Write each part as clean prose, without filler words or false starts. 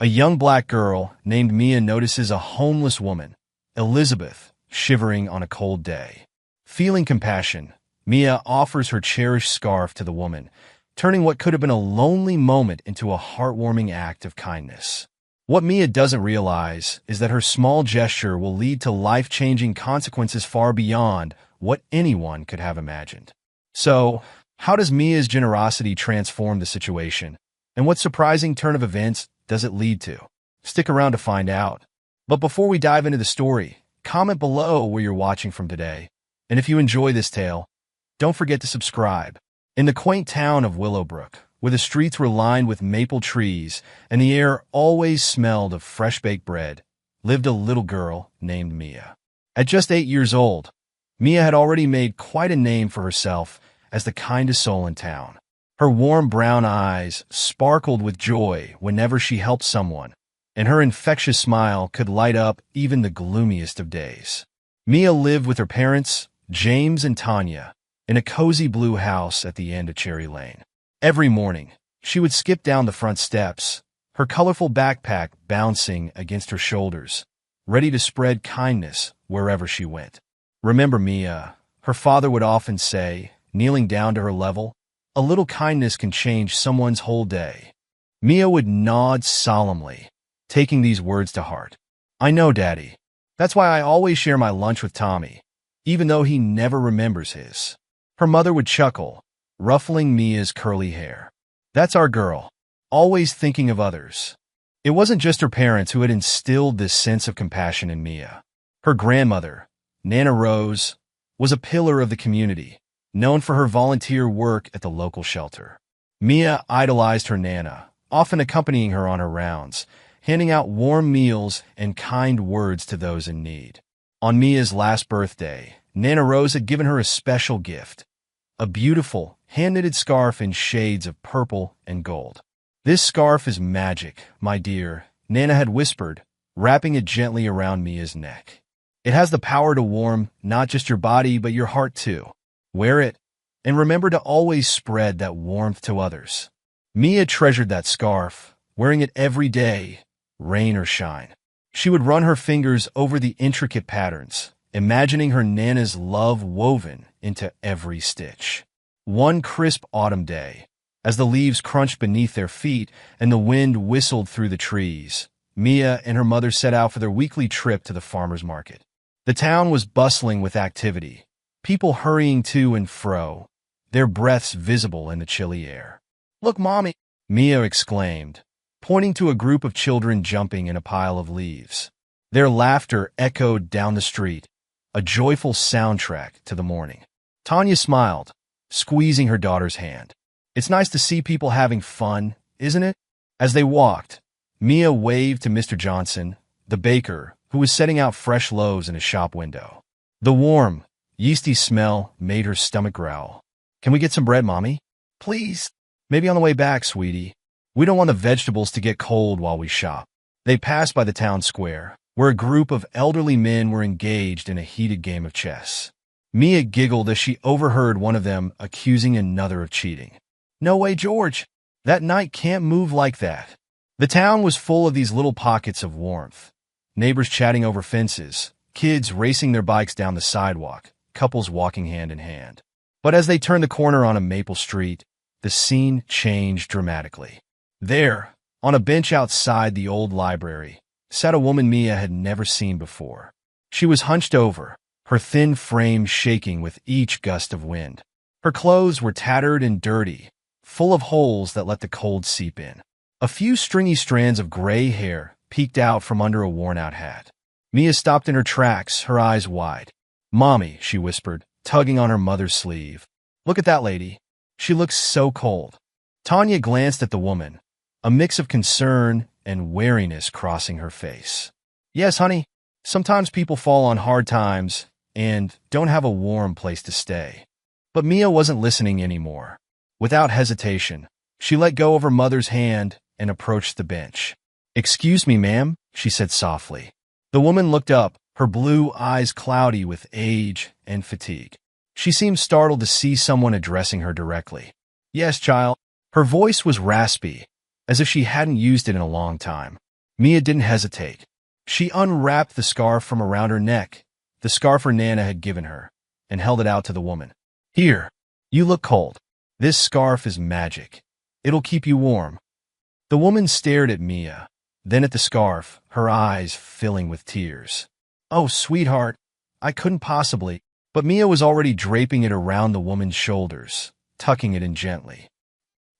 A young black girl named Mia notices a homeless woman, Elizabeth, shivering on a cold day. Feeling compassion, Mia offers her cherished scarf to the woman, turning what could have been a lonely moment into a heartwarming act of kindness. What Mia doesn't realize is that her small gesture will lead to life-changing consequences far beyond what anyone could have imagined. So, how does Mia's generosity transform the situation? And what surprising turn of events does it lead to? Stick around to find out. But before we dive into the story, comment below where you're watching from today. And if you enjoy this tale, don't forget to subscribe. In the quaint town of Willowbrook, where the streets were lined with maple trees and the air always smelled of fresh-baked bread, lived a little girl named Mia. At just 8 years old, Mia had already made quite a name for herself as the kindest soul in town. Her warm brown eyes sparkled with joy whenever she helped someone, and her infectious smile could light up even the gloomiest of days. Mia lived with her parents, James and Tanya, in a cozy blue house at the end of Cherry Lane. Every morning, she would skip down the front steps, her colorful backpack bouncing against her shoulders, ready to spread kindness wherever she went. "Remember, Mia," her father would often say, kneeling down to her level, "a little kindness can change someone's whole day." Mia would nod solemnly, taking these words to heart. "I know, Daddy. That's why I always share my lunch with Tommy, even though he never remembers his." Her mother would chuckle, ruffling Mia's curly hair. "That's our girl, always thinking of others." It wasn't just her parents who had instilled this sense of compassion in Mia. Her grandmother, Nana Rose, was a pillar of the community, known for her volunteer work at the local shelter. Mia idolized her Nana, often accompanying her on her rounds, handing out warm meals and kind words to those in need. On Mia's last birthday, Nana Rose had given her a special gift, a beautiful, hand-knitted scarf in shades of purple and gold. "This scarf is magic, my dear," Nana had whispered, wrapping it gently around Mia's neck. "It has the power to warm not just your body but your heart too. Wear it, and remember to always spread that warmth to others." Mia treasured that scarf, wearing it every day, rain or shine. She would run her fingers over the intricate patterns, imagining her Nana's love woven into every stitch. One crisp autumn day, as the leaves crunched beneath their feet and the wind whistled through the trees, Mia and her mother set out for their weekly trip to the farmer's market. The town was bustling with activity, people hurrying to and fro, their breaths visible in the chilly air. "Look, Mommy!" Mia exclaimed, pointing to a group of children jumping in a pile of leaves. Their laughter echoed down the street, a joyful soundtrack to the morning. Tanya smiled, squeezing her daughter's hand. "It's nice to see people having fun, isn't it?" As they walked, Mia waved to Mr. Johnson, the baker, who was setting out fresh loaves in a shop window. The warm, yeasty smell made her stomach growl. "Can we get some bread, Mommy?" "Please." "Maybe on the way back, sweetie. We don't want the vegetables to get cold while we shop." They passed by the town square, where a group of elderly men were engaged in a heated game of chess. Mia giggled as she overheard one of them accusing another of cheating. "No way, George. That knight can't move like that." The town was full of these little pockets of warmth. Neighbors chatting over fences, kids racing their bikes down the sidewalk, couples walking hand in hand. But as they turned the corner on a maple street, the scene changed dramatically. There, on a bench outside the old library, sat a woman Mia had never seen before. She was hunched over, her thin frame shaking with each gust of wind. Her clothes were tattered and dirty, full of holes that let the cold seep in. A few stringy strands of gray hair peeked out from under a worn-out hat. Mia stopped in her tracks, her eyes wide. "Mommy," she whispered, tugging on her mother's sleeve. "Look at that lady. She looks so cold." Tanya glanced at the woman, a mix of concern and wariness crossing her face. "Yes, honey. Sometimes people fall on hard times and don't have a warm place to stay." But Mia wasn't listening anymore. Without hesitation, she let go of her mother's hand and approached the bench. "Excuse me, ma'am," she said softly. The woman looked up, her blue eyes cloudy with age and fatigue. She seemed startled to see someone addressing her directly. "Yes, child." Her voice was raspy, as if she hadn't used it in a long time. Mia didn't hesitate. She unwrapped the scarf from around her neck, the scarf her Nana had given her, and held it out to the woman. Here, you look cold. This scarf is magic. It'll keep you warm. The woman stared at Mia, then at the scarf, her eyes filling with tears. Oh, sweetheart, I couldn't possibly. But Mia was already draping it around the woman's shoulders, tucking it in gently.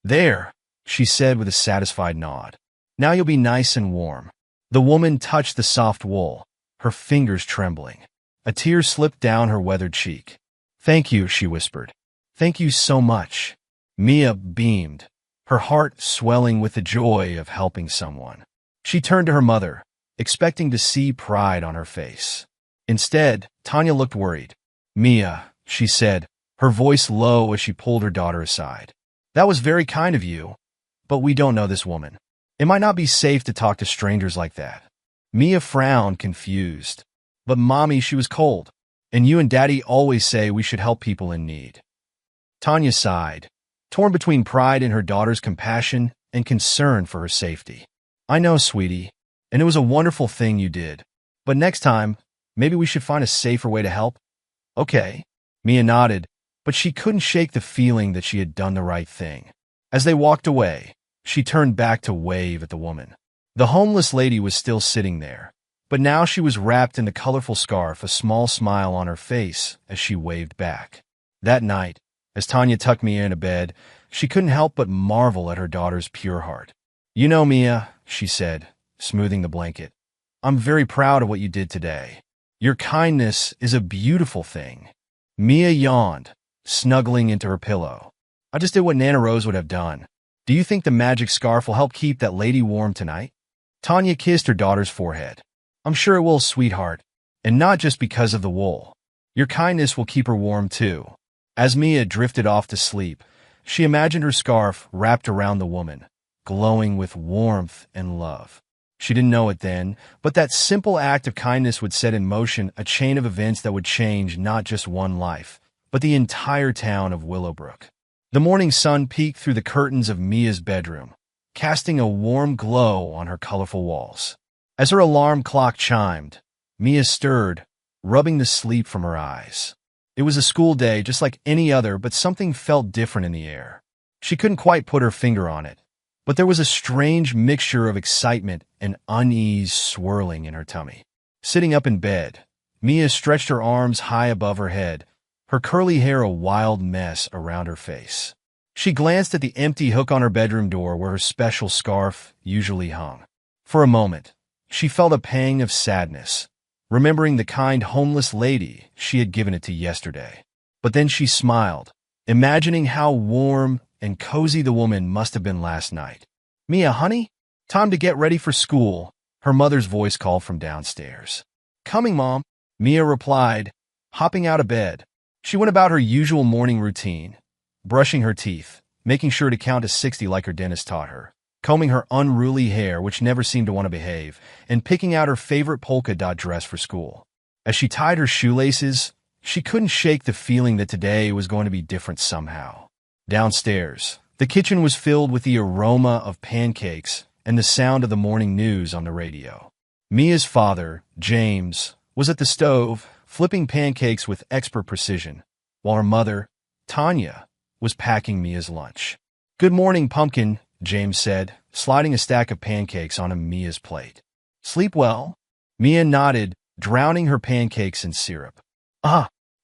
There, she said with a satisfied nod. Now you'll be nice and warm. The woman touched the soft wool, her fingers trembling. A tear slipped down her weathered cheek. Thank you, she whispered. Thank you so much. Mia beamed, her heart swelling with the joy of helping someone. She turned to her mother, expecting to see pride on her face. Instead, Tanya looked worried. Mia, she said, her voice low as she pulled her daughter aside. That was very kind of you, but we don't know this woman. It might not be safe to talk to strangers like that. Mia frowned, confused. But Mommy, she was cold, and you and Daddy always say we should help people in need. Tanya sighed, torn between pride in her daughter's compassion and concern for her safety. I know, sweetie, and it was a wonderful thing you did. But next time, maybe we should find a safer way to help. Okay. Mia nodded, but she couldn't shake the feeling that she had done the right thing. As they walked away, she turned back to wave at the woman. The homeless lady was still sitting there, but now she was wrapped in the colorful scarf, a small smile on her face as she waved back. That night, as Tanya tucked Mia into bed, she couldn't help but marvel at her daughter's pure heart. You know, Mia, she said, smoothing the blanket, I'm very proud of what you did today. Your kindness is a beautiful thing. Mia yawned, snuggling into her pillow. I just did what Nana Rose would have done. Do you think the magic scarf will help keep that lady warm tonight? Tanya kissed her daughter's forehead. I'm sure it will, sweetheart, and not just because of the wool. Your kindness will keep her warm, too. As Mia drifted off to sleep, she imagined her scarf wrapped around the woman, glowing with warmth and love. She didn't know it then, but that simple act of kindness would set in motion a chain of events that would change not just one life, but the entire town of Willowbrook. The morning sun peeked through the curtains of Mia's bedroom, casting a warm glow on her colorful walls. As her alarm clock chimed, Mia stirred, rubbing the sleep from her eyes. It was a school day just like any other, but something felt different in the air. She couldn't quite put her finger on it, but there was a strange mixture of excitement and unease swirling in her tummy. Sitting up in bed, Mia stretched her arms high above her head, her curly hair a wild mess around her face. She glanced at the empty hook on her bedroom door where her special scarf usually hung. For a moment, she felt a pang of sadness, remembering the kind homeless lady she had given it to yesterday. But then she smiled, imagining how warm and cozy the woman must have been last night. Mia, honey, time to get ready for school, her mother's voice called from downstairs. Coming, Mom, Mia replied, hopping out of bed. She went about her usual morning routine, brushing her teeth, making sure to count to 60 like her dentist taught her, combing her unruly hair, which never seemed to want to behave, and picking out her favorite polka dot dress for school. As she tied her shoelaces, she couldn't shake the feeling that today was going to be different somehow. Downstairs, the kitchen was filled with the aroma of pancakes and the sound of the morning news on the radio. Mia's father, James, was at the stove, flipping pancakes with expert precision, while her mother, Tanya, was packing Mia's lunch. Good morning, Pumpkin, James said, sliding a stack of pancakes onto Mia's plate. Sleep well? Mia nodded, drowning her pancakes in syrup.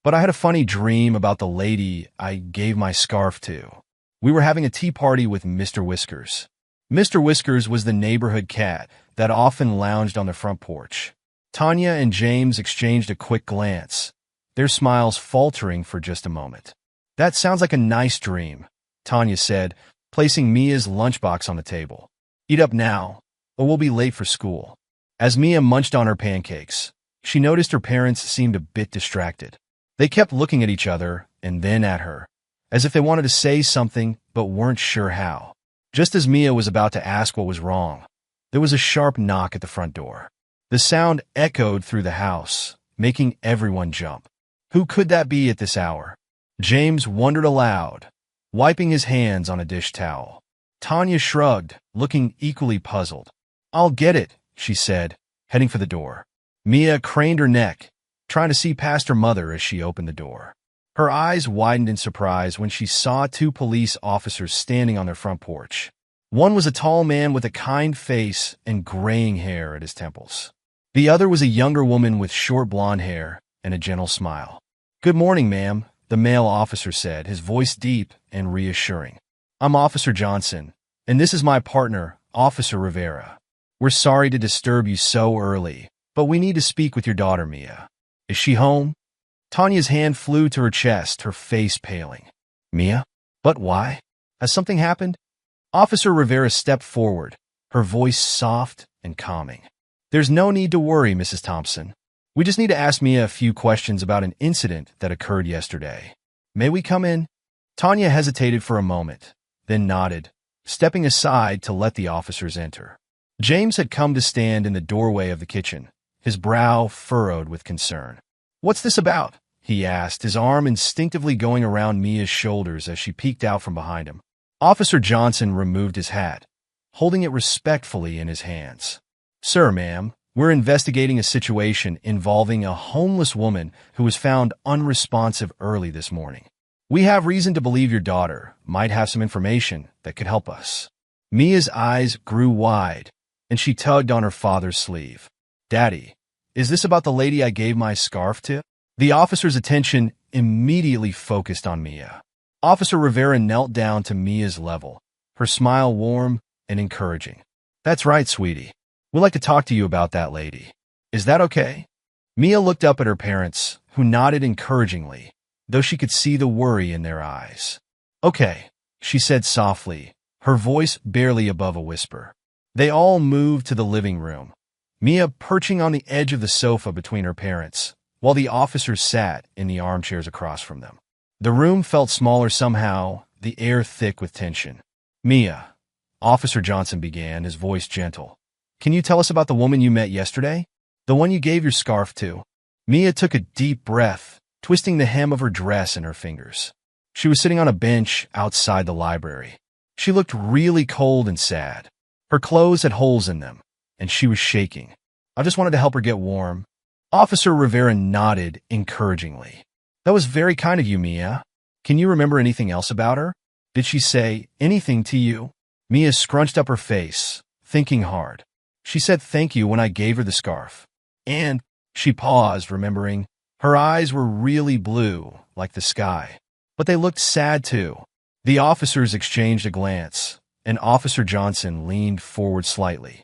But I had a funny dream about the lady I gave my scarf to. We were having a tea party with Mr. Whiskers. Mr. Whiskers was the neighborhood cat that often lounged on the front porch. Tanya and James exchanged a quick glance, their smiles faltering for just a moment. That sounds like a nice dream, Tanya said, placing Mia's lunchbox on the table. Eat up now, or we'll be late for school. As Mia munched on her pancakes, she noticed her parents seemed a bit distracted. They kept looking at each other and then at her, as if they wanted to say something but weren't sure how. Just as Mia was about to ask what was wrong, there was a sharp knock at the front door. The sound echoed through the house, making everyone jump. Who could that be at this hour? James wondered aloud, wiping his hands on a dish towel. Tanya shrugged, looking equally puzzled. I'll get it, she said, heading for the door. Mia craned her neck, trying to see past her mother as she opened the door. Her eyes widened in surprise when she saw two police officers standing on their front porch. One was a tall man with a kind face and graying hair at his temples. The other was a younger woman with short blonde hair and a gentle smile. "Good morning, ma'am," the male officer said, his voice deep and reassuring. "I'm Officer Johnson, and this is my partner, Officer Rivera. We're sorry to disturb you so early, but we need to speak with your daughter, Mia. Is she home?" Tanya's hand flew to her chest, her face paling. "Mia? But why? Has something happened?" Officer Rivera stepped forward, her voice soft and calming. "There's no need to worry, Mrs. Thompson. We just need to ask Mia a few questions about an incident that occurred yesterday. May we come in?" Tanya hesitated for a moment, then nodded, stepping aside to let the officers enter. James had come to stand in the doorway of the kitchen, his brow furrowed with concern. "What's this about?" he asked, his arm instinctively going around Mia's shoulders as she peeked out from behind him. Officer Johnson removed his hat, holding it respectfully in his hands. "Sir, ma'am, we're investigating a situation involving a homeless woman who was found unresponsive early this morning. We have reason to believe your daughter might have some information that could help us." Mia's eyes grew wide, and she tugged on her father's sleeve. "Daddy, is this about the lady I gave my scarf to?" The officer's attention immediately focused on Mia. Officer Rivera knelt down to Mia's level, her smile warm and encouraging. "That's right, sweetie. We'd like to talk to you about that lady. Is that okay?" Mia looked up at her parents, who nodded encouragingly, though she could see the worry in their eyes. "Okay," she said softly, her voice barely above a whisper. They all moved to the living room, Mia perching on the edge of the sofa between her parents, while the officers sat in the armchairs across from them. The room felt smaller somehow, the air thick with tension. "Mia," Officer Johnson began, his voice gentle, "can you tell us about the woman you met yesterday? The one you gave your scarf to?" Mia took a deep breath, twisting the hem of her dress in her fingers. She was sitting on a bench outside the library. She looked really cold and sad. Her clothes had holes in them, and she was shaking. "I just wanted to help her get warm." Officer Rivera nodded encouragingly. "That was very kind of you, Mia. Can you remember anything else about her? Did she say anything to you?" Mia scrunched up her face, thinking hard. "She said thank you when I gave her the scarf. And," she paused, remembering, her eyes were really blue, like the sky. But they looked sad too. The officers exchanged a glance, and Officer Johnson leaned forward slightly.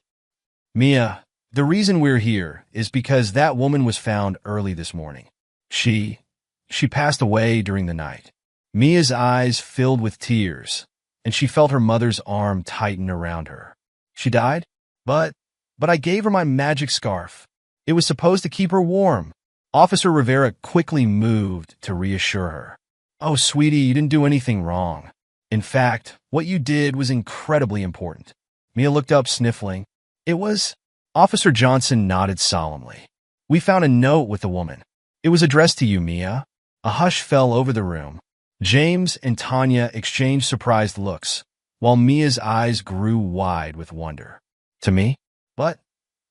"Mia, the reason we're here is because that woman was found early this morning. She passed away during the night." Mia's eyes filled with tears, and she felt her mother's arm tighten around her. "She died? But I gave her my magic scarf. It was supposed to keep her warm." Officer Rivera quickly moved to reassure her. "Oh, sweetie, you didn't do anything wrong. In fact, what you did was incredibly important." Mia looked up, sniffling. "It was—" Officer Johnson nodded solemnly. "We found a note with the woman. It was addressed to you, Mia." A hush fell over the room. James and Tanya exchanged surprised looks, while Mia's eyes grew wide with wonder. "To me? But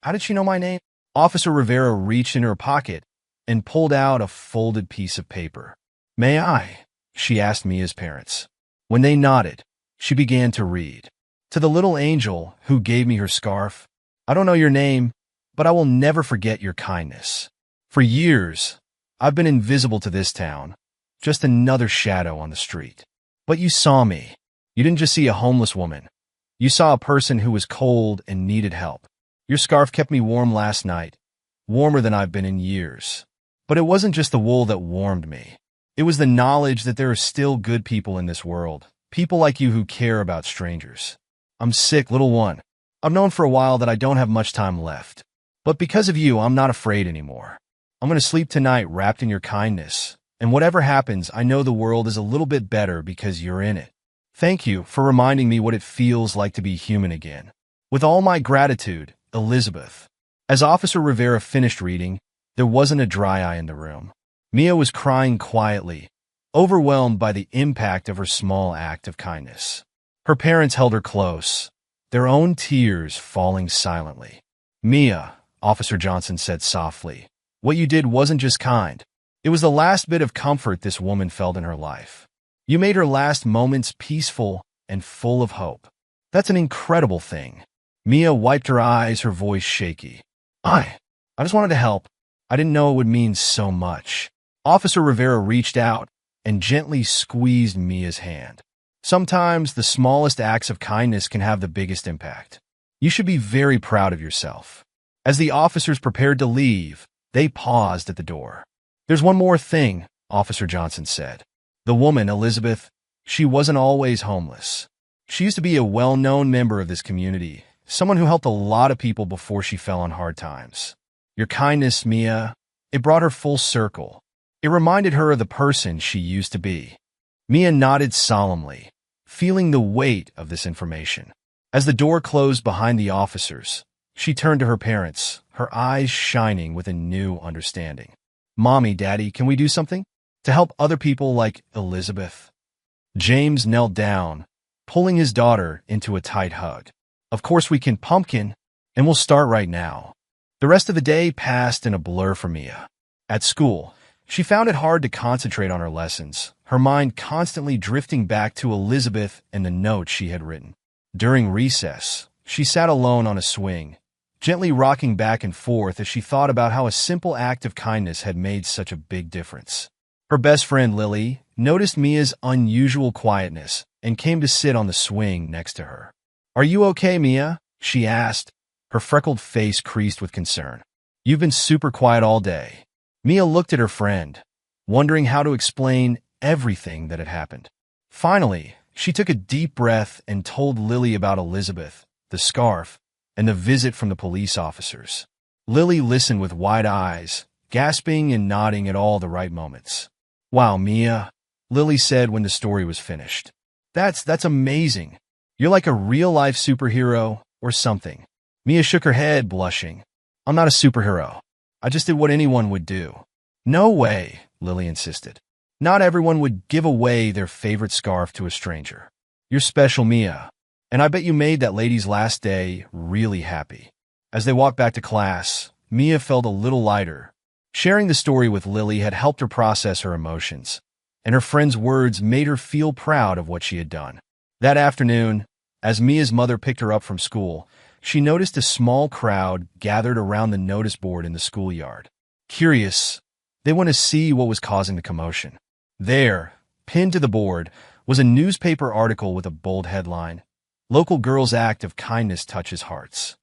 how did she know my name?" Officer Rivera reached into her pocket and pulled out a folded piece of paper. "May I?" she asked Mia's parents. When they nodded, she began to read. "To the little angel who gave me her scarf, I don't know your name, but I will never forget your kindness. For years, I've been invisible to this town, just another shadow on the street. But you saw me. You didn't just see a homeless woman. You saw a person who was cold and needed help. Your scarf kept me warm last night, warmer than I've been in years. But it wasn't just the wool that warmed me. It was the knowledge that there are still good people in this world, people like you who care about strangers. I'm sick, little one. I've known for a while that I don't have much time left. But because of you, I'm not afraid anymore. I'm going to sleep tonight wrapped in your kindness. And whatever happens, I know the world is a little bit better because you're in it. Thank you for reminding me what it feels like to be human again. With all my gratitude, Elizabeth." As Officer Rivera finished reading, there wasn't a dry eye in the room. Mia was crying quietly, overwhelmed by the impact of her small act of kindness. Her parents held her close, their own tears falling silently. Mia, Officer Johnson said softly, what you did wasn't just kind. It was the last bit of comfort this woman felt in her life. You made her last moments peaceful and full of hope. That's an incredible thing. Mia wiped her eyes, her voice shaky. I just wanted to help. I didn't know it would mean so much. Officer Rivera reached out and gently squeezed Mia's hand. Sometimes the smallest acts of kindness can have the biggest impact. You should be very proud of yourself. As the officers prepared to leave, they paused at the door. There's one more thing, Officer Johnson said. The woman, Elizabeth, she wasn't always homeless. She used to be a well-known member of this community, someone who helped a lot of people before she fell on hard times. Your kindness, Mia, it brought her full circle. It reminded her of the person she used to be. Mia nodded solemnly, feeling the weight of this information. As the door closed behind the officers, she turned to her parents, her eyes shining with a new understanding. Mommy, Daddy, can we do something to help other people like Elizabeth? James knelt down, pulling his daughter into a tight hug. Of course we can, Pumpkin, and we'll start right now. The rest of the day passed in a blur for Mia. At school, she found it hard to concentrate on her lessons, her mind constantly drifting back to Elizabeth and the note she had written. During recess, she sat alone on a swing, gently rocking back and forth as she thought about how a simple act of kindness had made such a big difference. Her best friend, Lily, noticed Mia's unusual quietness and came to sit on the swing next to her. Are you okay, Mia? She asked, her freckled face creased with concern. You've been super quiet all day. Mia looked at her friend, wondering how to explain everything that had happened. Finally, she took a deep breath and told Lily about Elizabeth, the scarf, and the visit from the police officers. Lily listened with wide eyes, gasping and nodding at all the right moments. Wow, Mia, Lily said when the story was finished. That's amazing. You're like a real-life superhero or something. Mia shook her head, blushing. I'm not a superhero. I just did what anyone would do. No way, Lily insisted. Not everyone would give away their favorite scarf to a stranger. You're special, Mia. And I bet you made that lady's last day really happy. As they walked back to class, Mia felt a little lighter. Sharing the story with Lily had helped her process her emotions, and her friend's words made her feel proud of what she had done. That afternoon, as Mia's mother picked her up from school, she noticed a small crowd gathered around the notice board in the schoolyard. Curious, they went to see what was causing the commotion. There, pinned to the board, was a newspaper article with a bold headline, Local Girl's Act of Kindness Touches Hearts.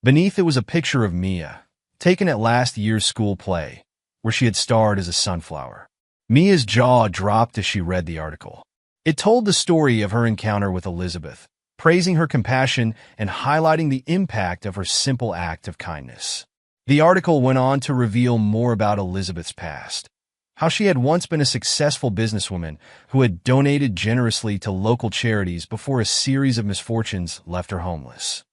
Beneath it was a picture of Mia, taken at last year's school play, where she had starred as a sunflower. Mia's jaw dropped as she read the article. It told the story of her encounter with Elizabeth, praising her compassion and highlighting the impact of her simple act of kindness. The article went on to reveal more about Elizabeth's past, how she had once been a successful businesswoman who had donated generously to local charities before a series of misfortunes left her homeless.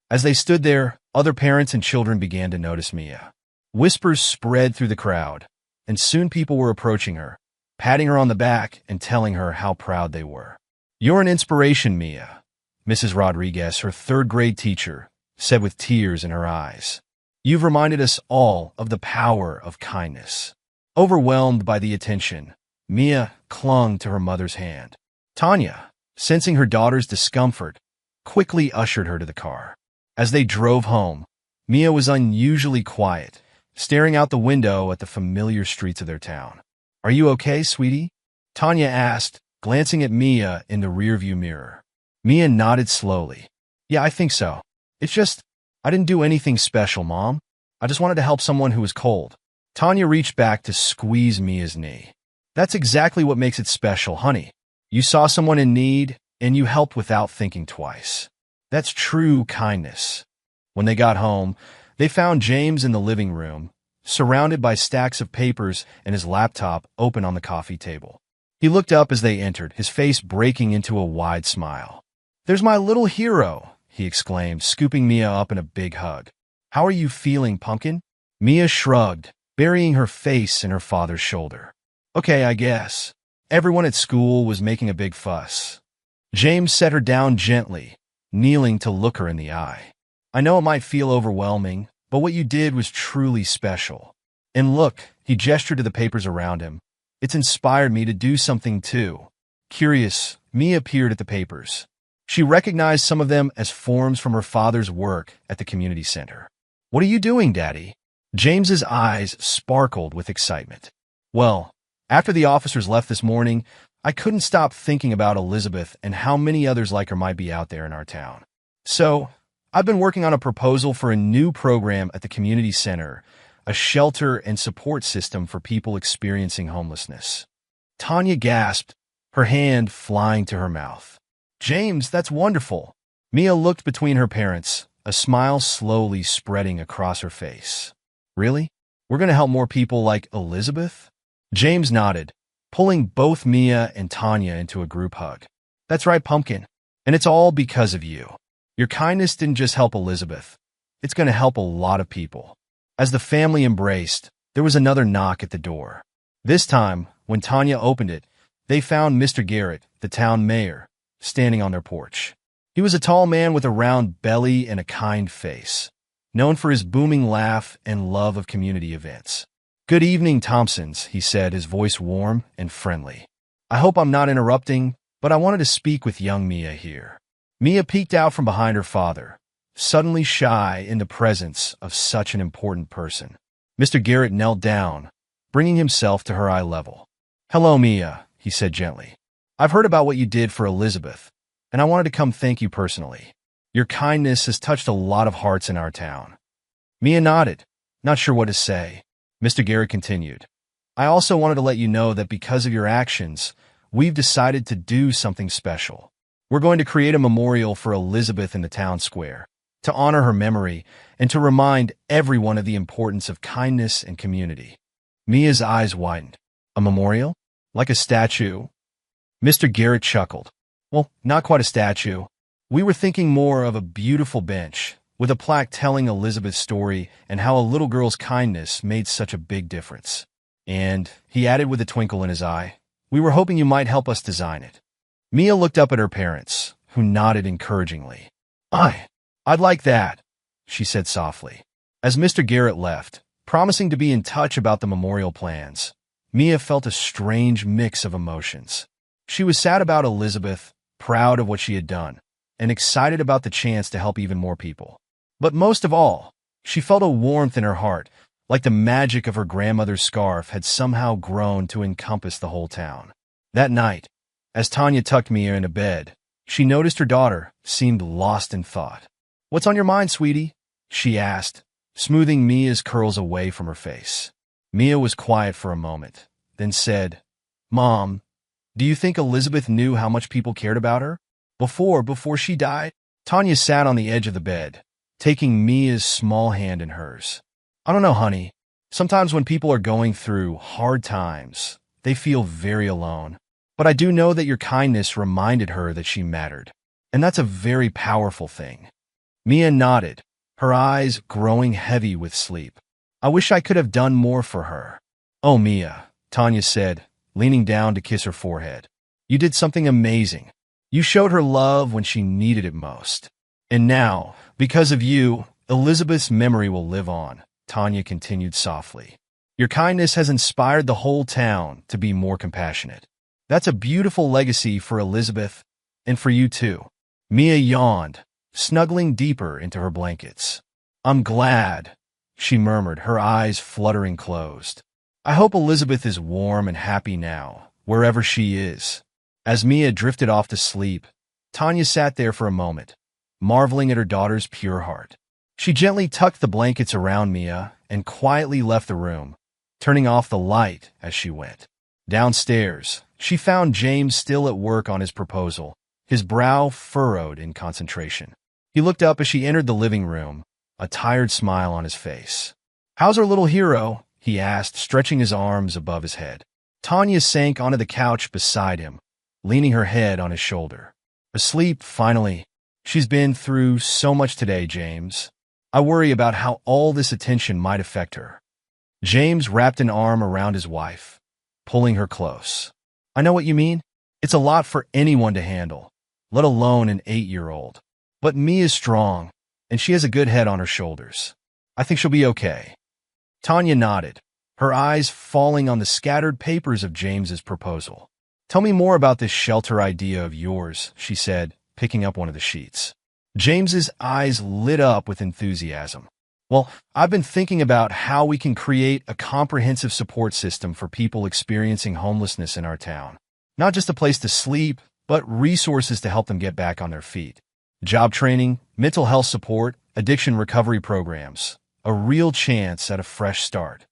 As they stood there, other parents and children began to notice Mia. Whispers spread through the crowd, and soon people were approaching her, patting her on the back and telling her how proud they were. You're an inspiration, Mia, Mrs. Rodriguez, her third-grade teacher, said with tears in her eyes. You've reminded us all of the power of kindness. Overwhelmed by the attention, Mia clung to her mother's hand. Tanya, sensing her daughter's discomfort, quickly ushered her to the car. As they drove home, Mia was unusually quiet, staring out the window at the familiar streets of their town. Are you okay, sweetie? Tanya asked, glancing at Mia in the rearview mirror. Mia nodded slowly. Yeah, I think so. It's just, I didn't do anything special, Mom. I just wanted to help someone who was cold. Tanya reached back to squeeze Mia's knee. That's exactly what makes it special, honey. You saw someone in need, and you helped without thinking twice. That's true kindness. When they got home, they found James in the living room, surrounded by stacks of papers and his laptop open on the coffee table. He looked up as they entered, his face breaking into a wide smile. There's my little hero, he exclaimed, scooping Mia up in a big hug. How are you feeling, Pumpkin? Mia shrugged, burying her face in her father's shoulder. Okay, I guess. Everyone at school was making a big fuss. James set her down gently, kneeling to look her in the eye. I know it might feel overwhelming, but what you did was truly special. And look, he gestured to the papers around him. It's inspired me to do something too. Curious, Mia peered at the papers. She recognized some of them as forms from her father's work at the community center. What are you doing, Daddy? James's eyes sparkled with excitement. Well, after the officers left this morning, I couldn't stop thinking about Elizabeth and how many others like her might be out there in our town. So, I've been working on a proposal for a new program at the community center, a shelter and support system for people experiencing homelessness. Tanya gasped, her hand flying to her mouth. James, that's wonderful. Mia looked between her parents, a smile slowly spreading across her face. Really? We're going to help more people like Elizabeth? James nodded, pulling both Mia and Tanya into a group hug. That's right, Pumpkin. And it's all because of you. Your kindness didn't just help Elizabeth. It's going to help a lot of people. As the family embraced, there was another knock at the door. This time, when Tanya opened it, they found Mr. Garrett, the town mayor, standing on their porch. He was a tall man with a round belly and a kind face, known for his booming laugh and love of community events. Good evening, Thompsons, he said, his voice warm and friendly. I hope I'm not interrupting, but I wanted to speak with young Mia here. Mia peeked out from behind her father, suddenly shy in the presence of such an important person. Mr. Garrett knelt down, bringing himself to her eye level. Hello, Mia, he said gently. I've heard about what you did for Elizabeth, and I wanted to come thank you personally. Your kindness has touched a lot of hearts in our town. Mia nodded, not sure what to say. Mr. Garrett continued. I also wanted to let you know that because of your actions, we've decided to do something special. We're going to create a memorial for Elizabeth in the town square, to honor her memory and to remind everyone of the importance of kindness and community. Mia's eyes widened. A memorial? Like a statue? Mr. Garrett chuckled. Well, not quite a statue. We were thinking more of a beautiful bench, with a plaque telling Elizabeth's story and how a little girl's kindness made such a big difference. And, he added with a twinkle in his eye, we were hoping you might help us design it. Mia looked up at her parents, who nodded encouragingly. I'd like that, she said softly. As Mr. Garrett left, promising to be in touch about the memorial plans, Mia felt a strange mix of emotions. She was sad about Elizabeth, proud of what she had done, and excited about the chance to help even more people. But most of all, she felt a warmth in her heart, like the magic of her grandmother's scarf had somehow grown to encompass the whole town. That night, as Tanya tucked Mia into bed, she noticed her daughter seemed lost in thought. What's on your mind, sweetie? She asked, smoothing Mia's curls away from her face. Mia was quiet for a moment, then said, Mom, do you think Elizabeth knew how much people cared about her? Before she died? Tanya sat on the edge of the bed, taking Mia's small hand in hers. I don't know, honey. Sometimes when people are going through hard times, they feel very alone. But I do know that your kindness reminded her that she mattered. And that's a very powerful thing. Mia nodded, her eyes growing heavy with sleep. I wish I could have done more for her. Oh, Mia, Tanya said, leaning down to kiss her forehead. You did something amazing. You showed her love when she needed it most. And now, because of you, Elizabeth's memory will live on, Tanya continued softly. Your kindness has inspired the whole town to be more compassionate. That's a beautiful legacy for Elizabeth, and for you too. Mia yawned, snuggling deeper into her blankets. I'm glad, she murmured, her eyes fluttering closed. I hope Elizabeth is warm and happy now, wherever she is. As Mia drifted off to sleep, Tanya sat there for a moment, marveling at her daughter's pure heart. She gently tucked the blankets around Mia and quietly left the room, turning off the light as she went. Downstairs, she found James still at work on his proposal, his brow furrowed in concentration. He looked up as she entered the living room, a tired smile on his face. How's our little hero? He asked, stretching his arms above his head. Tanya sank onto the couch beside him, leaning her head on his shoulder. Asleep, finally. She's been through so much today, James. I worry about how all this attention might affect her. James wrapped an arm around his wife, pulling her close. I know what you mean. It's a lot for anyone to handle, let alone an 8-year-old. But Mia's strong, and she has a good head on her shoulders. I think she'll be okay. Tanya nodded, her eyes falling on the scattered papers of James's proposal. Tell me more about this shelter idea of yours, she said, picking up one of the sheets. James's eyes lit up with enthusiasm. Well, I've been thinking about how we can create a comprehensive support system for people experiencing homelessness in our town. Not just a place to sleep, but resources to help them get back on their feet. Job training, mental health support, addiction recovery programs. A real chance at a fresh start.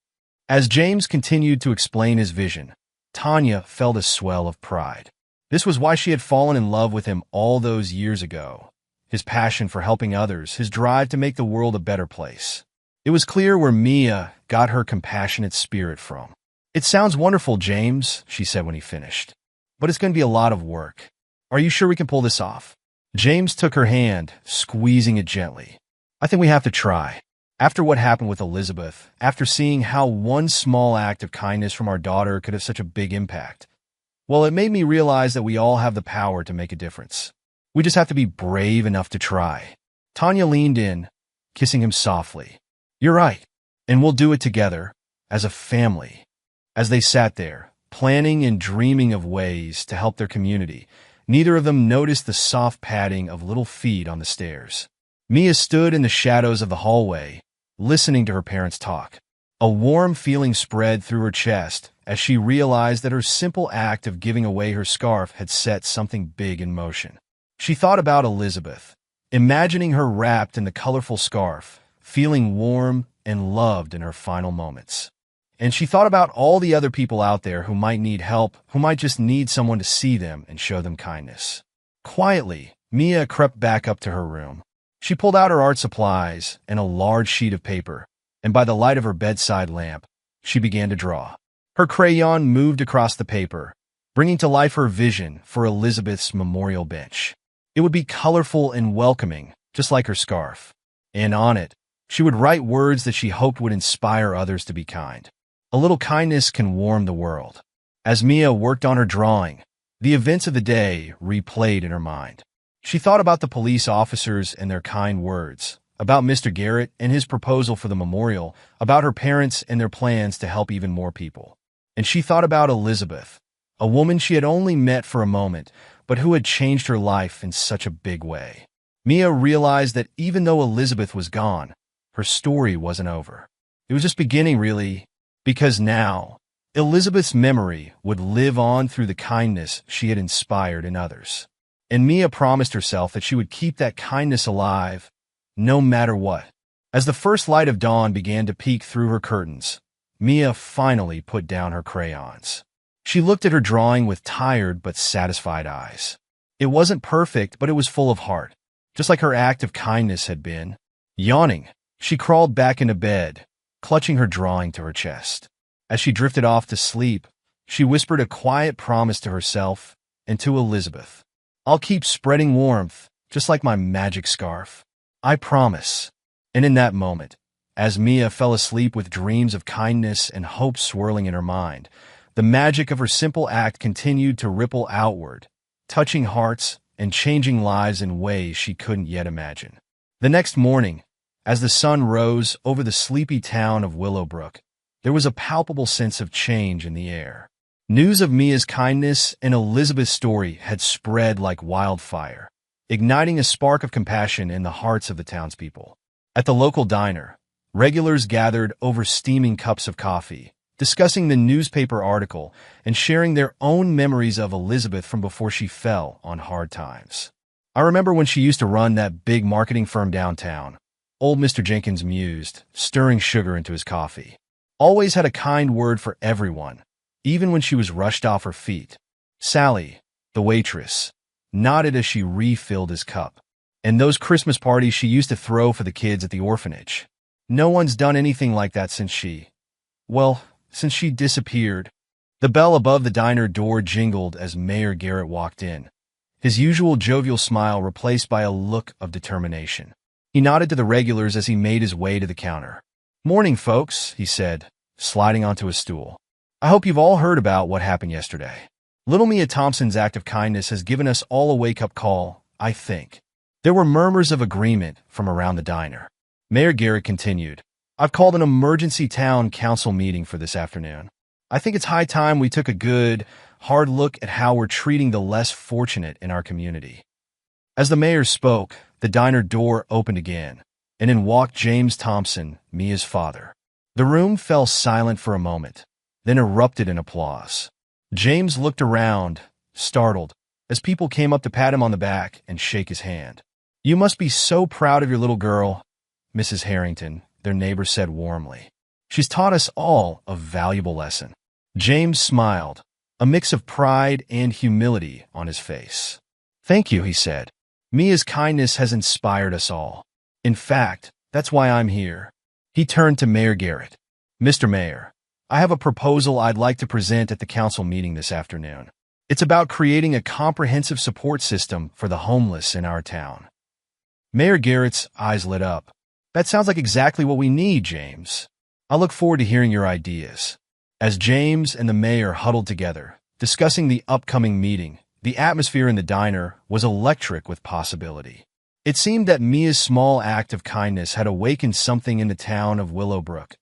As James continued to explain his vision, Tanya felt a swell of pride. This was why she had fallen in love with him all those years ago. His passion for helping others, his drive to make the world a better place. It was clear where Mia got her compassionate spirit from. It sounds wonderful, James, she said when he finished. But it's going to be a lot of work. Are you sure we can pull this off? James took her hand, squeezing it gently. I think we have to try. After what happened with Elizabeth, after seeing how one small act of kindness from our daughter could have such a big impact, well, it made me realize that we all have the power to make a difference. We just have to be brave enough to try. Tanya leaned in, kissing him softly. You're right, and we'll do it together, as a family. As they sat there, planning and dreaming of ways to help their community, neither of them noticed the soft padding of little feet on the stairs. Mia stood in the shadows of the hallway, listening to her parents talk. A warm feeling spread through her chest as she realized that her simple act of giving away her scarf had set something big in motion. She thought about Elizabeth, imagining her wrapped in the colorful scarf, feeling warm and loved in her final moments. And she thought about all the other people out there who might need help, who might just need someone to see them and show them kindness. Quietly, Mia crept back up to her room. She pulled out her art supplies and a large sheet of paper, and by the light of her bedside lamp, she began to draw. Her crayon moved across the paper, bringing to life her vision for Elizabeth's memorial bench. It would be colorful and welcoming, just like her scarf. And on it, she would write words that she hoped would inspire others to be kind. A little kindness can warm the world. As Mia worked on her drawing, the events of the day replayed in her mind. She thought about the police officers and their kind words, about Mr. Garrett and his proposal for the memorial, about her parents and their plans to help even more people. And she thought about Elizabeth, a woman she had only met for a moment, but who had changed her life in such a big way. Mia realized that even though Elizabeth was gone, her story wasn't over. It was just beginning, really, because now, Elizabeth's memory would live on through the kindness she had inspired in others. And Mia promised herself that she would keep that kindness alive, no matter what. As the first light of dawn began to peek through her curtains, Mia finally put down her crayons. She looked at her drawing with tired but satisfied eyes. It wasn't perfect, but it was full of heart, just like her act of kindness had been. Yawning, she crawled back into bed, clutching her drawing to her chest. As she drifted off to sleep, she whispered a quiet promise to herself and to Elizabeth. I'll keep spreading warmth, just like my magic scarf. I promise. And in that moment, as Mia fell asleep with dreams of kindness and hope swirling in her mind, the magic of her simple act continued to ripple outward, touching hearts and changing lives in ways she couldn't yet imagine. The next morning, as the sun rose over the sleepy town of Willowbrook, there was a palpable sense of change in the air. News of Mia's kindness and Elizabeth's story had spread like wildfire, igniting a spark of compassion in the hearts of the townspeople. At the local diner, regulars gathered over steaming cups of coffee, discussing the newspaper article and sharing their own memories of Elizabeth from before she fell on hard times. I remember when she used to run that big marketing firm downtown, old Mr. Jenkins mused, stirring sugar into his coffee. Always had a kind word for everyone, even when she was rushed off her feet. Sally, the waitress, nodded as she refilled his cup. And those Christmas parties she used to throw for the kids at the orphanage. No one's done anything like that since she disappeared. The bell above the diner door jingled as Mayor Garrett walked in, his usual jovial smile replaced by a look of determination. He nodded to the regulars as he made his way to the counter. "Morning, folks," he said, sliding onto a stool. "I hope you've all heard about what happened yesterday. Little Mia Thompson's act of kindness has given us all a wake-up call, I think." There were murmurs of agreement from around the diner. Mayor Garrett continued, I've called an emergency town council meeting for this afternoon. I think it's high time we took a good, hard look at how we're treating the less fortunate in our community." As the mayor spoke, the diner door opened again, and in walked James Thompson, Mia's father. The room fell silent for a moment, then erupted in applause. James looked around, startled, as people came up to pat him on the back and shake his hand. "You must be so proud of your little girl, Mrs. Harrington," their neighbor said warmly. "She's taught us all a valuable lesson." James smiled, a mix of pride and humility on his face. "Thank you," he said. "Mia's kindness has inspired us all. In fact, that's why I'm here." He turned to Mayor Garrett. "Mr. Mayor, I have a proposal I'd like to present at the council meeting this afternoon. It's about creating a comprehensive support system for the homeless in our town." Mayor Garrett's eyes lit up. "That sounds like exactly what we need, James. I look forward to hearing your ideas." As James and the mayor huddled together, discussing the upcoming meeting, the atmosphere in the diner was electric with possibility. It seemed that Mia's small act of kindness had awakened something in the town of Willowbrook,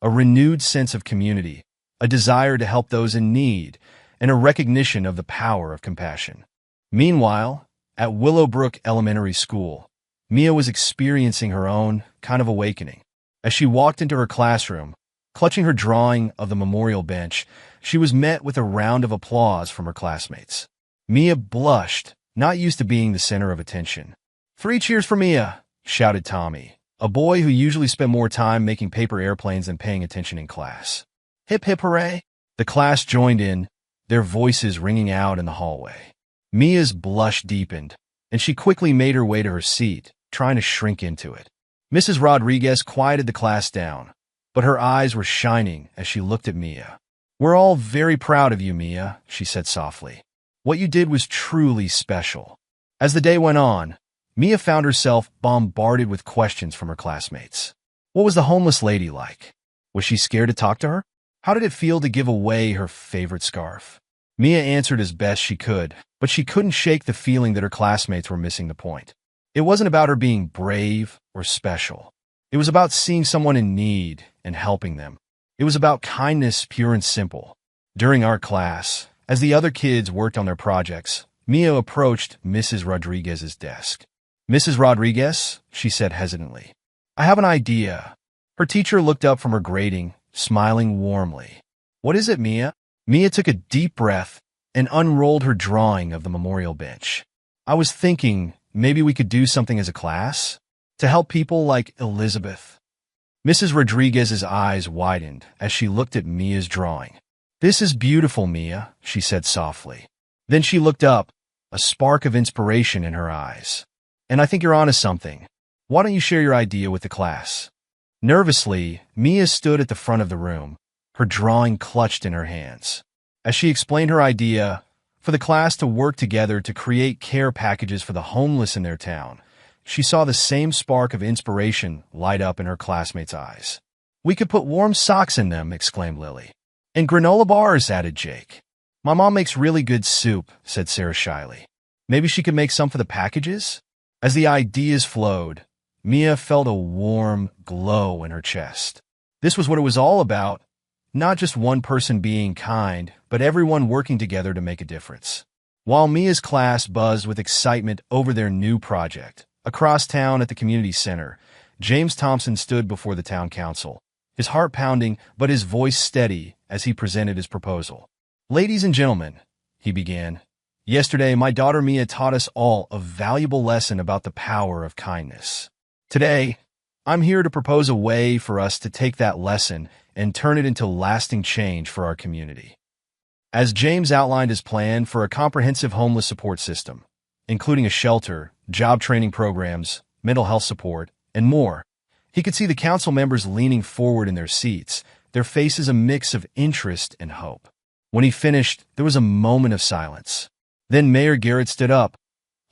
a renewed sense of community, a desire to help those in need, and a recognition of the power of compassion. Meanwhile, at Willowbrook Elementary School, Mia was experiencing her own kind of awakening. As she walked into her classroom, clutching her drawing of the memorial bench, she was met with a round of applause from her classmates. Mia blushed, not used to being the center of attention. "3 cheers for Mia," shouted Tommy, a boy who usually spent more time making paper airplanes than paying attention in class. "Hip hip hooray!" The class joined in, their voices ringing out in the hallway. Mia's blush deepened, and she quickly made her way to her seat, trying to shrink into it. Mrs. Rodriguez quieted the class down, but her eyes were shining as she looked at Mia. "We're all very proud of you, Mia," she said softly. "What you did was truly special." As the day went on, Mia found herself bombarded with questions from her classmates. What was the homeless lady like? Was she scared to talk to her? How did it feel to give away her favorite scarf? Mia answered as best she could, but she couldn't shake the feeling that her classmates were missing the point. It wasn't about her being brave or special. It was about seeing someone in need and helping them. It was about kindness, pure and simple. During art class, as the other kids worked on their projects, Mia approached Mrs. Rodriguez's desk. "Mrs. Rodriguez," she said hesitantly, "I have an idea." Her teacher looked up from her grading, smiling warmly. "What is it, Mia?" Mia took a deep breath and unrolled her drawing of the memorial bench. "I was thinking maybe we could do something as a class to help people like Elizabeth." Mrs. Rodriguez's eyes widened as she looked at Mia's drawing. "This is beautiful, Mia," she said softly. Then she looked up, a spark of inspiration in her eyes. "And I think you're onto something. Why don't you share your idea with the class?" Nervously, Mia stood at the front of the room, her drawing clutched in her hands. As she explained her idea for the class to work together to create care packages for the homeless in their town, she saw the same spark of inspiration light up in her classmates' eyes. "We could put warm socks in them," exclaimed Lily. "And granola bars," added Jake. "My mom makes really good soup," said Sarah shyly. "Maybe she could make some for the packages?" As the ideas flowed, Mia felt a warm glow in her chest. This was what it was all about, not just one person being kind, but everyone working together to make a difference. While Mia's class buzzed with excitement over their new project, across town at the community center, James Thompson stood before the town council, his heart pounding but his voice steady as he presented his proposal. "Ladies and gentlemen," he began, "yesterday my daughter Mia taught us all a valuable lesson about the power of kindness. Today, I'm here to propose a way for us to take that lesson and turn it into lasting change for our community." As James outlined his plan for a comprehensive homeless support system, including a shelter, job training programs, mental health support, and more, he could see the council members leaning forward in their seats, their faces a mix of interest and hope. When he finished, there was a moment of silence. Then Mayor Garrett stood up,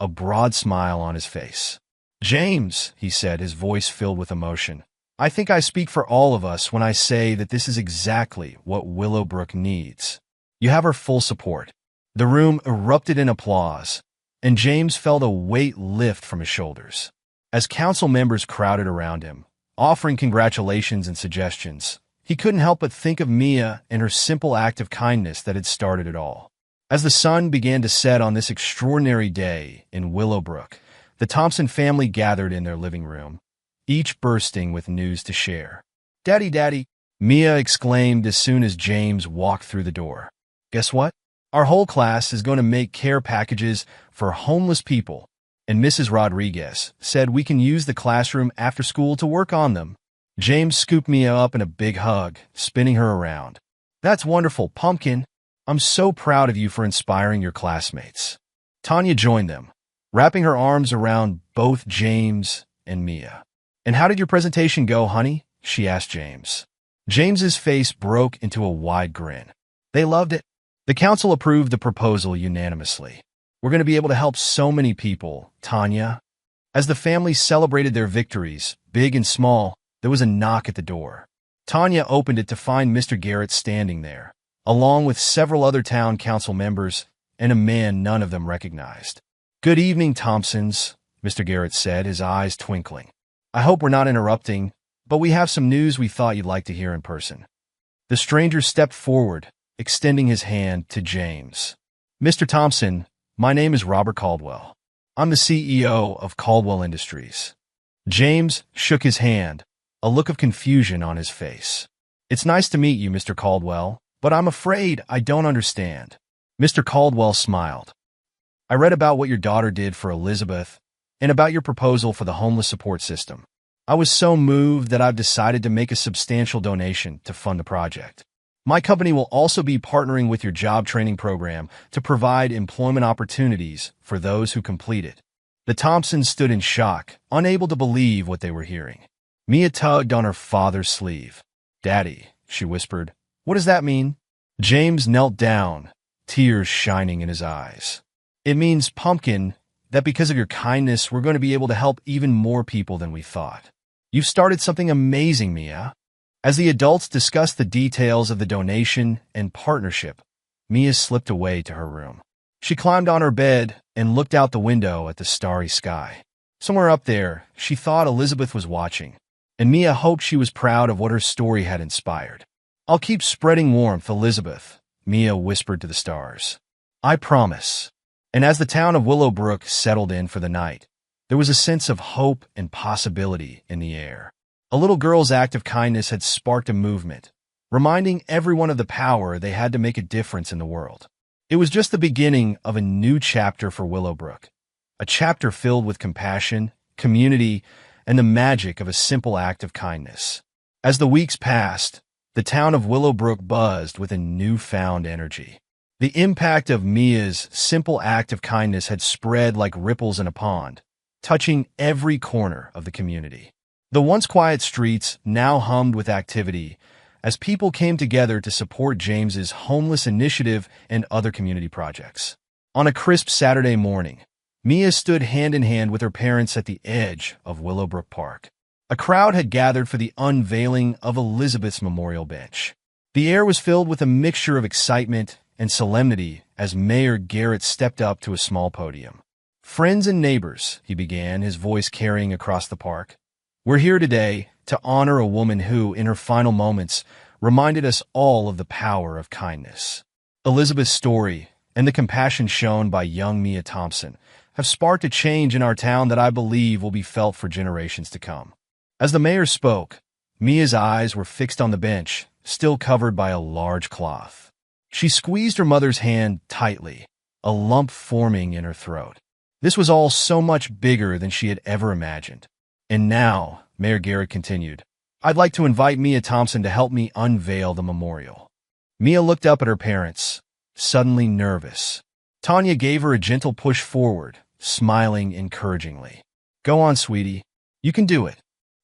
a broad smile on his face. "James," he said, his voice filled with emotion, "I think I speak for all of us when I say that this is exactly what Willowbrook needs. You have our full support." The room erupted in applause, and James felt a weight lift from his shoulders. As council members crowded around him, offering congratulations and suggestions. He couldn't help but think of Mia and her simple act of kindness that had started it all. As the sun began to set on this extraordinary day in Willowbrook, the Thompson family gathered in their living room, each bursting with news to share. "Daddy, Daddy," Mia exclaimed as soon as James walked through the door. "Guess what? Our whole class is going to make care packages for homeless people, and Mrs. Rodriguez said we can use the classroom after school to work on them." James scooped Mia up in a big hug, spinning her around. "That's wonderful, Pumpkin. I'm so proud of you for inspiring your classmates." Tanya joined them, wrapping her arms around both James and Mia. "And how did your presentation go, honey?" she asked James. James's face broke into a wide grin. "They loved it. The council approved the proposal unanimously. We're going to be able to help so many people, Tanya." As the family celebrated their victories, big and small, there was a knock at the door. Tanya opened it to find Mr. Garrett standing there, along with several other town council members and a man none of them recognized. "Good evening, Thompsons," Mr. Garrett said, his eyes twinkling. "I hope we're not interrupting, but we have some news we thought you'd like to hear in person." The stranger stepped forward, extending his hand to James. "Mr. Thompson, my name is Robert Caldwell. I'm the CEO of Caldwell Industries." James shook his hand, a look of confusion on his face. "It's nice to meet you, Mr. Caldwell, but I'm afraid I don't understand." Mr. Caldwell smiled. "I read about what your daughter did for Elizabeth and about your proposal for the homeless support system. I was so moved that I've decided to make a substantial donation to fund the project. My company will also be partnering with your job training program to provide employment opportunities for those who complete it." The Thompsons stood in shock, unable to believe what they were hearing. Mia tugged on her father's sleeve. "Daddy," she whispered, "what does that mean?" James knelt down, tears shining in his eyes. "It means, Pumpkin, that because of your kindness, we're going to be able to help even more people than we thought. You've started something amazing, Mia." As the adults discussed the details of the donation and partnership, Mia slipped away to her room. She climbed on her bed and looked out the window at the starry sky. Somewhere up there, she thought Elizabeth was watching, and Mia hoped she was proud of what her story had inspired. "I'll keep spreading warmth, Elizabeth," Mia whispered to the stars. "I promise." And as the town of Willowbrook settled in for the night, there was a sense of hope and possibility in the air. A little girl's act of kindness had sparked a movement, reminding everyone of the power they had to make a difference in the world. It was just the beginning of a new chapter for Willowbrook, a chapter filled with compassion, community, and the magic of a simple act of kindness. As the weeks passed, the town of Willowbrook buzzed with a newfound energy. The impact of Mia's simple act of kindness had spread like ripples in a pond, touching every corner of the community. The once quiet streets now hummed with activity as people came together to support James's homeless initiative and other community projects. On a crisp Saturday morning, Mia stood hand in hand with her parents at the edge of Willowbrook Park. A crowd had gathered for the unveiling of Elizabeth's memorial bench. The air was filled with a mixture of excitement and solemnity as Mayor Garrett stepped up to a small podium. "Friends and neighbors," he began, his voice carrying across the park, "we're here today to honor a woman who, in her final moments, reminded us all of the power of kindness. Elizabeth's story and the compassion shown by young Mia Thompson have sparked a change in our town that I believe will be felt for generations to come." As the mayor spoke, Mia's eyes were fixed on the bench, still covered by a large cloth. She squeezed her mother's hand tightly, a lump forming in her throat. This was all so much bigger than she had ever imagined. "And now," Mayor Garrett continued, "I'd like to invite Mia Thompson to help me unveil the memorial." Mia looked up at her parents, suddenly nervous. Tanya gave her a gentle push forward, smiling encouragingly. "Go on, sweetie. You can do it."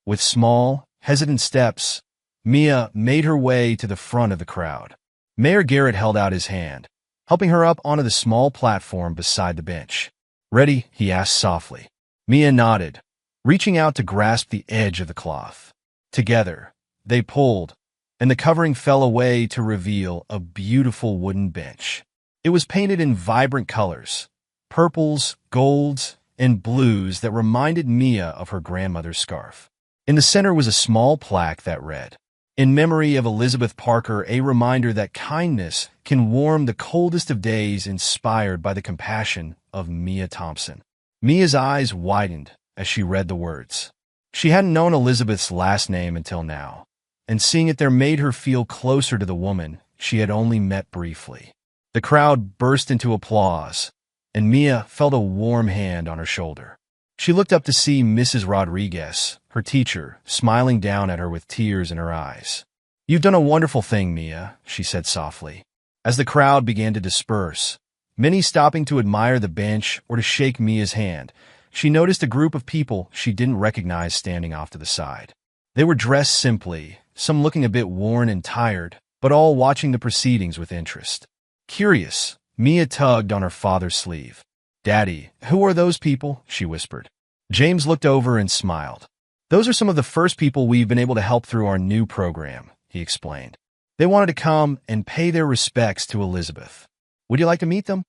With small, hesitant steps, Mia made her way to the front of the crowd. Mayor Garrett held out his hand, helping her up onto the small platform beside the bench. "Ready?" he asked softly. Mia nodded, reaching out to grasp the edge of the cloth. Together, they pulled, and the covering fell away to reveal a beautiful wooden bench. It was painted in vibrant colors, purples, golds, and blues that reminded Mia of her grandmother's scarf. In the center was a small plaque that read, "In memory of Elizabeth Parker, a reminder that kindness can warm the coldest of days, inspired by the compassion of Mia Thompson." Mia's eyes widened as she read the words. She hadn't known Elizabeth's last name until now, and seeing it there made her feel closer to the woman she had only met briefly. The crowd burst into applause, and Mia felt a warm hand on her shoulder. She looked up to see Mrs. Rodriguez, her teacher, smiling down at her with tears in her eyes. "You've done a wonderful thing, Mia," she said softly. As the crowd began to disperse, many stopping to admire the bench or to shake Mia's hand, she noticed a group of people she didn't recognize standing off to the side. They were dressed simply, some looking a bit worn and tired, but all watching the proceedings with interest. Curious, Mia tugged on her father's sleeve. "Daddy, who are those people?" she whispered. James looked over and smiled. "Those are some of the first people we've been able to help through our new program," he explained. "They wanted to come and pay their respects to Elizabeth. Would you like to meet them?"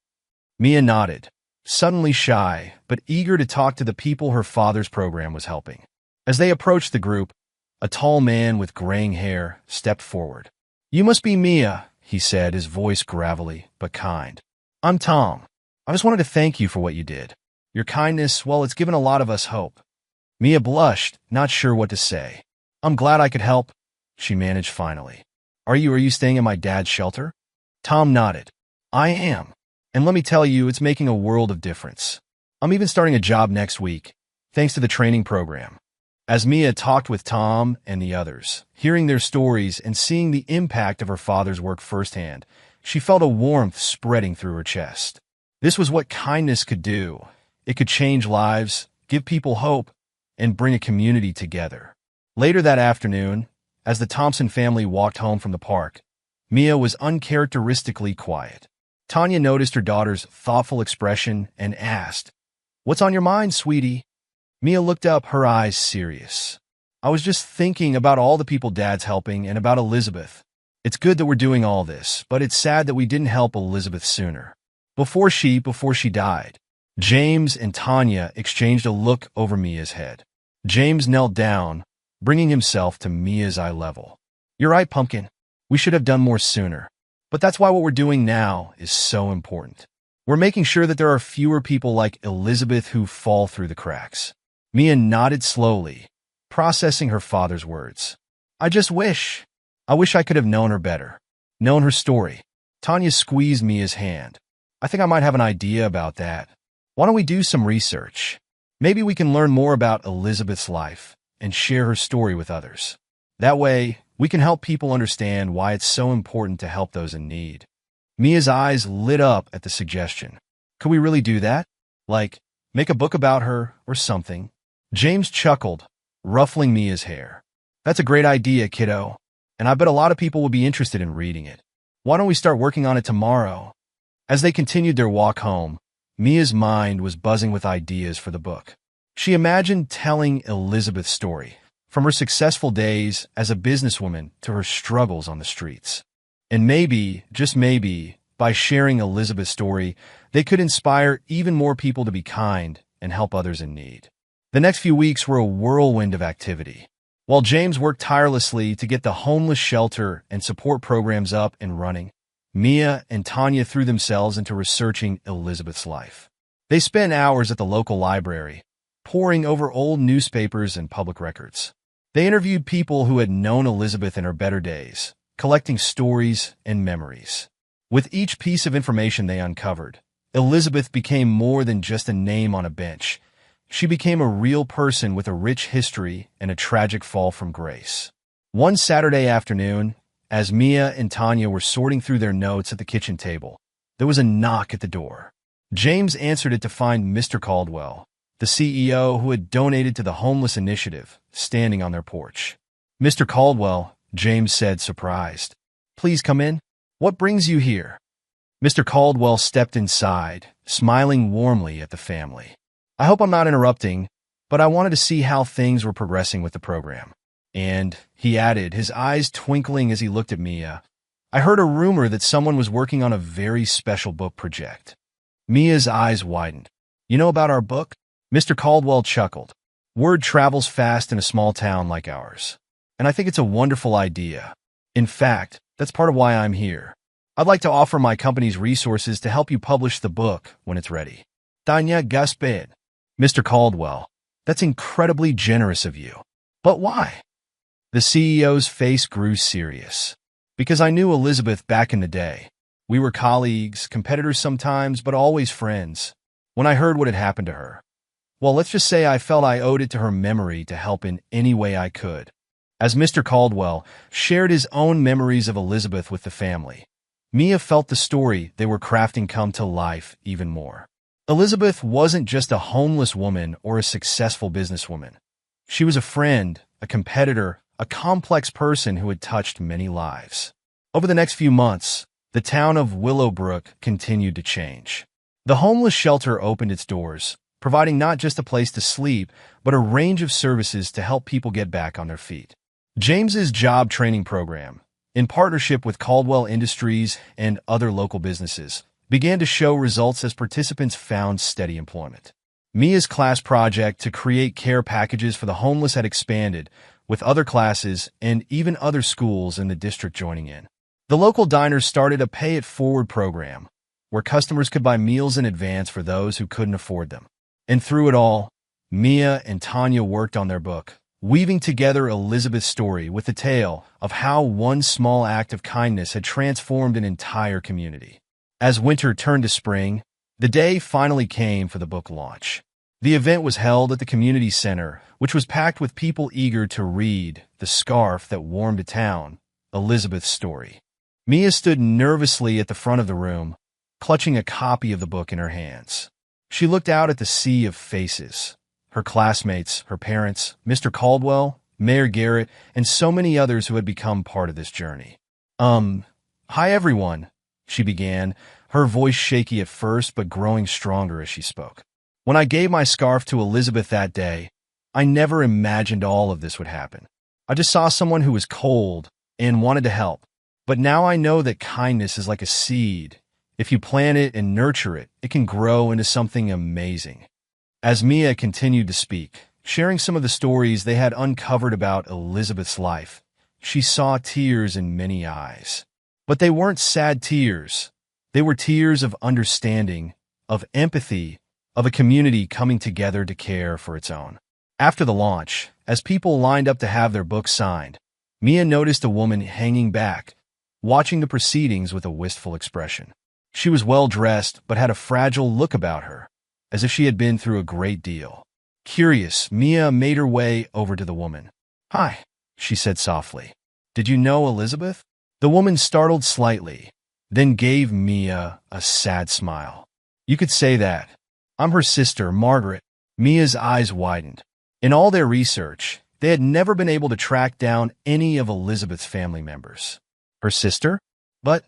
Mia nodded, suddenly shy, but eager to talk to the people her father's program was helping. As they approached the group, a tall man with graying hair stepped forward. "You must be Mia," he said, his voice gravelly but kind. "I'm Tom. I just wanted to thank you for what you did. Your kindness, well, it's given a lot of us hope." Mia blushed, not sure what to say. "I'm glad I could help," she managed finally. Are you staying at my dad's shelter?" Tom nodded. "I am. And let me tell you, it's making a world of difference. I'm even starting a job next week, thanks to the training program." As Mia talked with Tom and the others, hearing their stories and seeing the impact of her father's work firsthand, she felt a warmth spreading through her chest. This was what kindness could do. It could change lives, give people hope, and bring a community together. Later that afternoon, as the Thompson family walked home from the park, Mia was uncharacteristically quiet. Tanya noticed her daughter's thoughtful expression and asked, "What's on your mind, sweetie?" Mia looked up, her eyes serious. "I was just thinking about all the people Dad's helping and about Elizabeth. It's good that we're doing all this, but it's sad that we didn't help Elizabeth sooner. Before she died." James and Tanya exchanged a look over Mia's head. James knelt down, bringing himself to Mia's eye level. "You're right, Pumpkin. We should have done more sooner. But that's why what we're doing now is so important. We're making sure that there are fewer people like Elizabeth who fall through the cracks." Mia nodded slowly, processing her father's words. I wish I could have known her better, known her story." Tanya squeezed Mia's hand. "I think I might have an idea about that. Why don't we do some research? Maybe we can learn more about Elizabeth's life and share her story with others. That way, we can help people understand why it's so important to help those in need." Mia's eyes lit up at the suggestion. "Could we really do that? Like, make a book about her or something?" James chuckled, ruffling Mia's hair. "That's a great idea, kiddo, and I bet a lot of people would be interested in reading it. Why don't we start working on it tomorrow?" As they continued their walk home, Mia's mind was buzzing with ideas for the book. She imagined telling Elizabeth's story, from her successful days as a businesswoman to her struggles on the streets. And maybe, just maybe, by sharing Elizabeth's story, they could inspire even more people to be kind and help others in need. The next few weeks were a whirlwind of activity. While James worked tirelessly to get the homeless shelter and support programs up and running, Mia and Tanya threw themselves into researching Elizabeth's life. They spent hours at the local library, poring over old newspapers and public records. They interviewed people who had known Elizabeth in her better days, collecting stories and memories. With each piece of information they uncovered, Elizabeth became more than just a name on a bench. She became a real person with a rich history and a tragic fall from grace. One Saturday afternoon, as Mia and Tanya were sorting through their notes at the kitchen table, there was a knock at the door. James answered it to find Mr. Caldwell, the CEO who had donated to the Homeless Initiative, standing on their porch. "Mr. Caldwell," James said, surprised. "Please come in. What brings you here?" Mr. Caldwell stepped inside, smiling warmly at the family. "I hope I'm not interrupting, but I wanted to see how things were progressing with the program." And, he added, his eyes twinkling as he looked at Mia, "I heard a rumor that someone was working on a very special book project." Mia's eyes widened. "You know about our book?" Mr. Caldwell chuckled. Word travels fast in a small town like ours. And I think it's a wonderful idea. In fact, that's part of why I'm here. I'd like to offer my company's resources to help you publish the book when it's ready. Tanya Gasped. Mr. Caldwell, that's incredibly generous of you. But why? The CEO's face grew serious. Because I knew Elizabeth back in the day. We were colleagues, competitors sometimes, but always friends. When I heard what had happened to her, well, let's just say I felt I owed it to her memory to help in any way I could. As Mr. Caldwell shared his own memories of Elizabeth with the family, Mia felt the story they were crafting come to life even more. Elizabeth wasn't just a homeless woman or a successful businesswoman. She was a friend, a competitor, a complex person who had touched many lives. Over the next few months, the town of Willowbrook continued to change. The homeless shelter opened its doors, providing not just a place to sleep, but a range of services to help people get back on their feet. James's job training program, in partnership with Caldwell Industries and other local businesses, began to show results as participants found steady employment. Mia's class project to create care packages for the homeless had expanded, with other classes and even other schools in the district joining in. The local diners started a pay-it-forward program, where customers could buy meals in advance for those who couldn't afford them. And through it all, Mia and Tanya worked on their book, weaving together Elizabeth's story with the tale of how one small act of kindness had transformed an entire community. As winter turned to spring, the day finally came for the book launch. The event was held at the community center, which was packed with people eager to read The Scarf That Warmed a Town, Elizabeth's story. Mia stood nervously at the front of the room, clutching a copy of the book in her hands. She looked out at the sea of faces, her classmates, her parents, Mr. Caldwell, Mayor Garrett, and so many others who had become part of this journey. Hi everyone, she began, her voice shaky at first but growing stronger as she spoke. When I gave my scarf to Elizabeth that day, I never imagined all of this would happen. I just saw someone who was cold and wanted to help. But now I know that kindness is like a seed. If you plant it and nurture it, it can grow into something amazing. As Mia continued to speak, sharing some of the stories they had uncovered about Elizabeth's life, she saw tears in many eyes. But they weren't sad tears. They were tears of understanding, of empathy, of a community coming together to care for its own. After the launch, as people lined up to have their books signed, Mia noticed a woman hanging back, watching the proceedings with a wistful expression. She was well-dressed, but had a fragile look about her, as if she had been through a great deal. Curious, Mia made her way over to the woman. "Hi," she said softly. "Did you know Elizabeth?" The woman startled slightly, then gave Mia a sad smile. "You could say that. I'm her sister, Margaret." Mia's eyes widened. In all their research, they had never been able to track down any of Elizabeth's family members. Her sister? But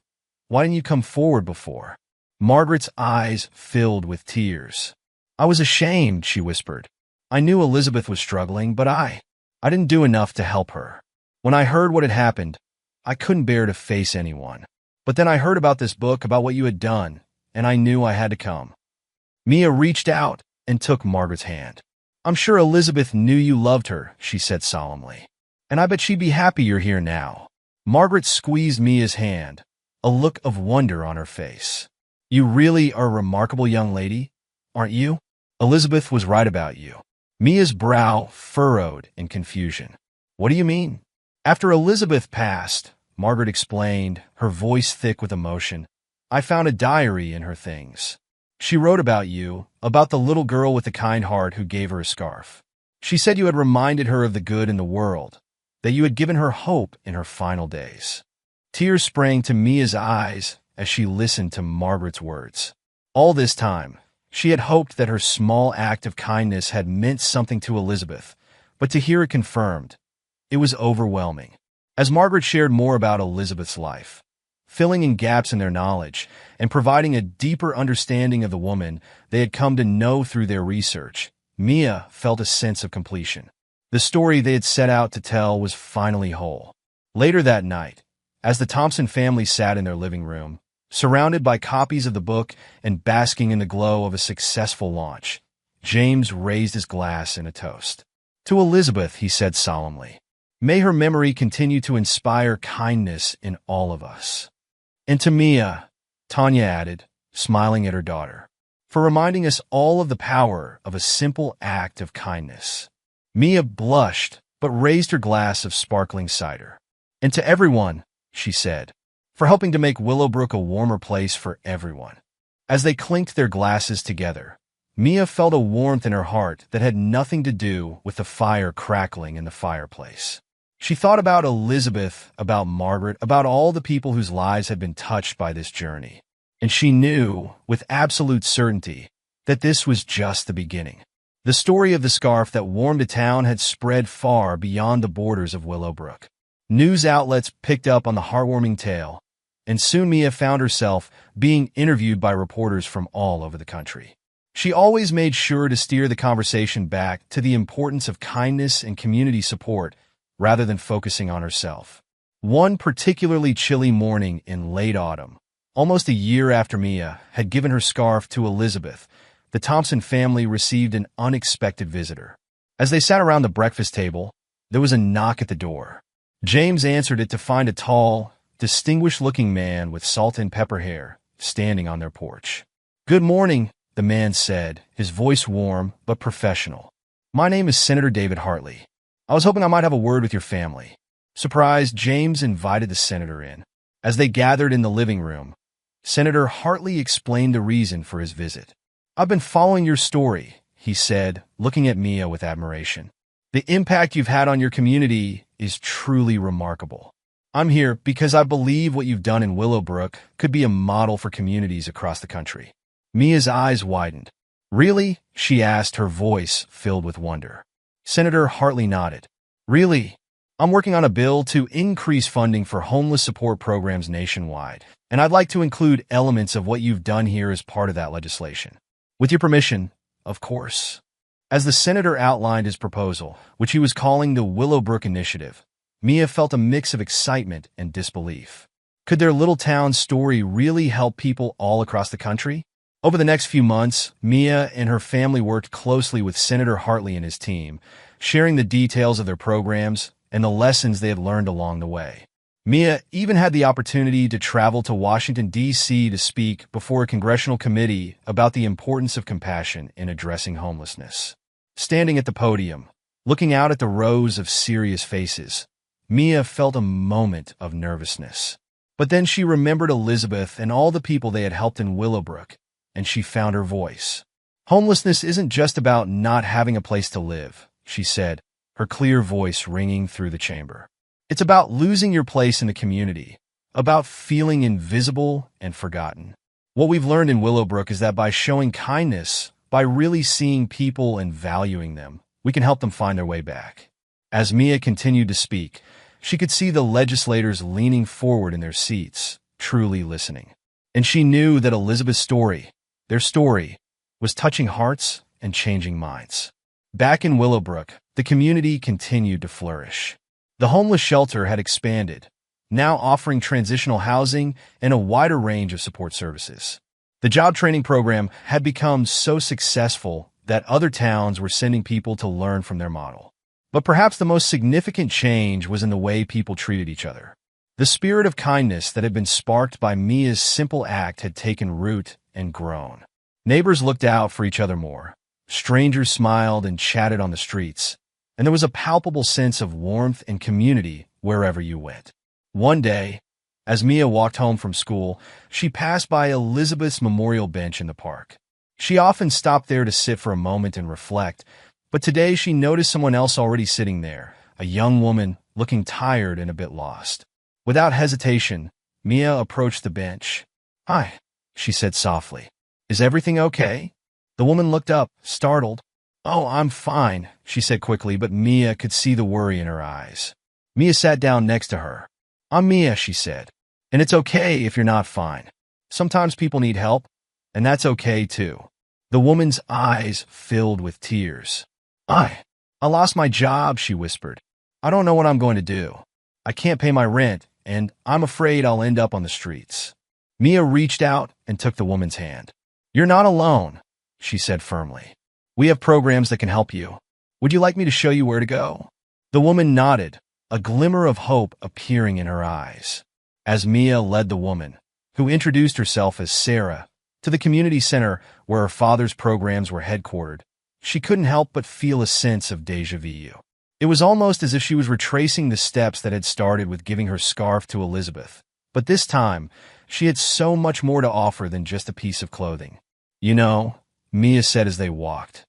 why didn't you come forward before? Margaret's eyes filled with tears. "I was ashamed," she whispered. "I knew Elizabeth was struggling, but I didn't do enough to help her. When I heard what had happened, I couldn't bear to face anyone. But then I heard about this book, about what you had done, and I knew I had to come." Mia reached out and took Margaret's hand. "I'm sure Elizabeth knew you loved her," she said solemnly. "And I bet she'd be happy you're here now." Margaret squeezed Mia's hand, a look of wonder on her face. "You really are a remarkable young lady, aren't you? Elizabeth was right about you." Mia's brow furrowed in confusion. "What do you mean?" "After Elizabeth passed," Margaret explained, her voice thick with emotion, "I found a diary in her things. She wrote about you, about the little girl with the kind heart who gave her a scarf. She said you had reminded her of the good in the world, that you had given her hope in her final days." Tears sprang to Mia's eyes as she listened to Margaret's words. All this time, she had hoped that her small act of kindness had meant something to Elizabeth, but to hear it confirmed, it was overwhelming. As Margaret shared more about Elizabeth's life, filling in gaps in their knowledge and providing a deeper understanding of the woman they had come to know through their research, Mia felt a sense of completion. The story they had set out to tell was finally whole. Later that night, as the Thompson family sat in their living room, surrounded by copies of the book and basking in the glow of a successful launch, James raised his glass in a toast. To Elizabeth, he said solemnly, may her memory continue to inspire kindness in all of us. And to Mia, Tanya added, smiling at her daughter, for reminding us all of the power of a simple act of kindness. Mia blushed, but raised her glass of sparkling cider. And to everyone, she said, for helping to make Willowbrook a warmer place for everyone. As they clinked their glasses together, Mia felt a warmth in her heart that had nothing to do with the fire crackling in the fireplace. She thought about Elizabeth, about Margaret, about all the people whose lives had been touched by this journey. And she knew, with absolute certainty, that this was just the beginning. The story of the scarf that warmed a town had spread far beyond the borders of Willowbrook. News outlets picked up on the heartwarming tale, and soon Mia found herself being interviewed by reporters from all over the country. She always made sure to steer the conversation back to the importance of kindness and community support rather than focusing on herself. One particularly chilly morning in late autumn, almost a year after Mia had given her scarf to Elizabeth, the Thompson family received an unexpected visitor. As they sat around the breakfast table, there was a knock at the door. James answered it to find a tall, distinguished-looking man with salt and pepper hair standing on their porch. "Good morning," the man said, his voice warm but professional. "My name is Senator David Hartley. I was hoping I might have a word with your family." Surprised, James invited the senator in. As they gathered in the living room, Senator Hartley explained the reason for his visit. "I've been following your story," he said, looking at Mia with admiration. "The impact you've had on your community is truly remarkable. I'm here because I believe what you've done in Willowbrook could be a model for communities across the country." Mia's eyes widened. "Really?" she asked, her voice filled with wonder. Senator Hartley nodded. "Really? I'm working on a bill to increase funding for homeless support programs nationwide, and I'd like to include elements of what you've done here as part of that legislation. With your permission, of course." As the senator outlined his proposal, which he was calling the Willowbrook Initiative, Mia felt a mix of excitement and disbelief. Could their little town story really help people all across the country? Over the next few months, Mia and her family worked closely with Senator Hartley and his team, sharing the details of their programs and the lessons they had learned along the way. Mia even had the opportunity to travel to Washington, D.C. to speak before a congressional committee about the importance of compassion in addressing homelessness. Standing at the podium, looking out at the rows of serious faces, Mia felt a moment of nervousness. But then she remembered Elizabeth and all the people they had helped in Willowbrook, and she found her voice. "Homelessness isn't just about not having a place to live," she said, her clear voice ringing through the chamber. "It's about losing your place in the community, about feeling invisible and forgotten. What we've learned in Willowbrook is that by showing kindness, by really seeing people and valuing them, we can help them find their way back." As Mia continued to speak, she could see the legislators leaning forward in their seats, truly listening. And she knew that Elizabeth's story, their story, was touching hearts and changing minds. Back in Willowbrook, the community continued to flourish. The homeless shelter had expanded, now offering transitional housing and a wider range of support services. The job training program had become so successful that other towns were sending people to learn from their model. But perhaps the most significant change was in the way people treated each other. The spirit of kindness that had been sparked by Mia's simple act had taken root and grown. Neighbors looked out for each other more. Strangers smiled and chatted on the streets, and there was a palpable sense of warmth and community wherever you went. One day, as Mia walked home from school, she passed by Elizabeth's memorial bench in the park. She often stopped there to sit for a moment and reflect, but today she noticed someone else already sitting there, a young woman looking tired and a bit lost. Without hesitation, Mia approached the bench. "Hi," she said softly. "Is everything okay?" The woman looked up, startled. "Oh, I'm fine," she said quickly, but Mia could see the worry in her eyes. Mia sat down next to her. "I'm Mia," she said, "and it's okay if you're not fine. Sometimes people need help, and that's okay too." The woman's eyes filled with tears. I lost my job," she whispered. "I don't know what I'm going to do. I can't pay my rent, and I'm afraid I'll end up on the streets." Mia reached out and took the woman's hand. "You're not alone," she said firmly. "We have programs that can help you. Would you like me to show you where to go? The woman nodded, a glimmer of hope appearing in her eyes. As Mia led the woman, who introduced herself as Sarah, to the community center where her father's programs were headquartered, she couldn't help but feel a sense of déjà vu. It was almost as if she was retracing the steps that had started with giving her scarf to Elizabeth. But this time, she had so much more to offer than just a piece of clothing. You know, Mia said as they walked,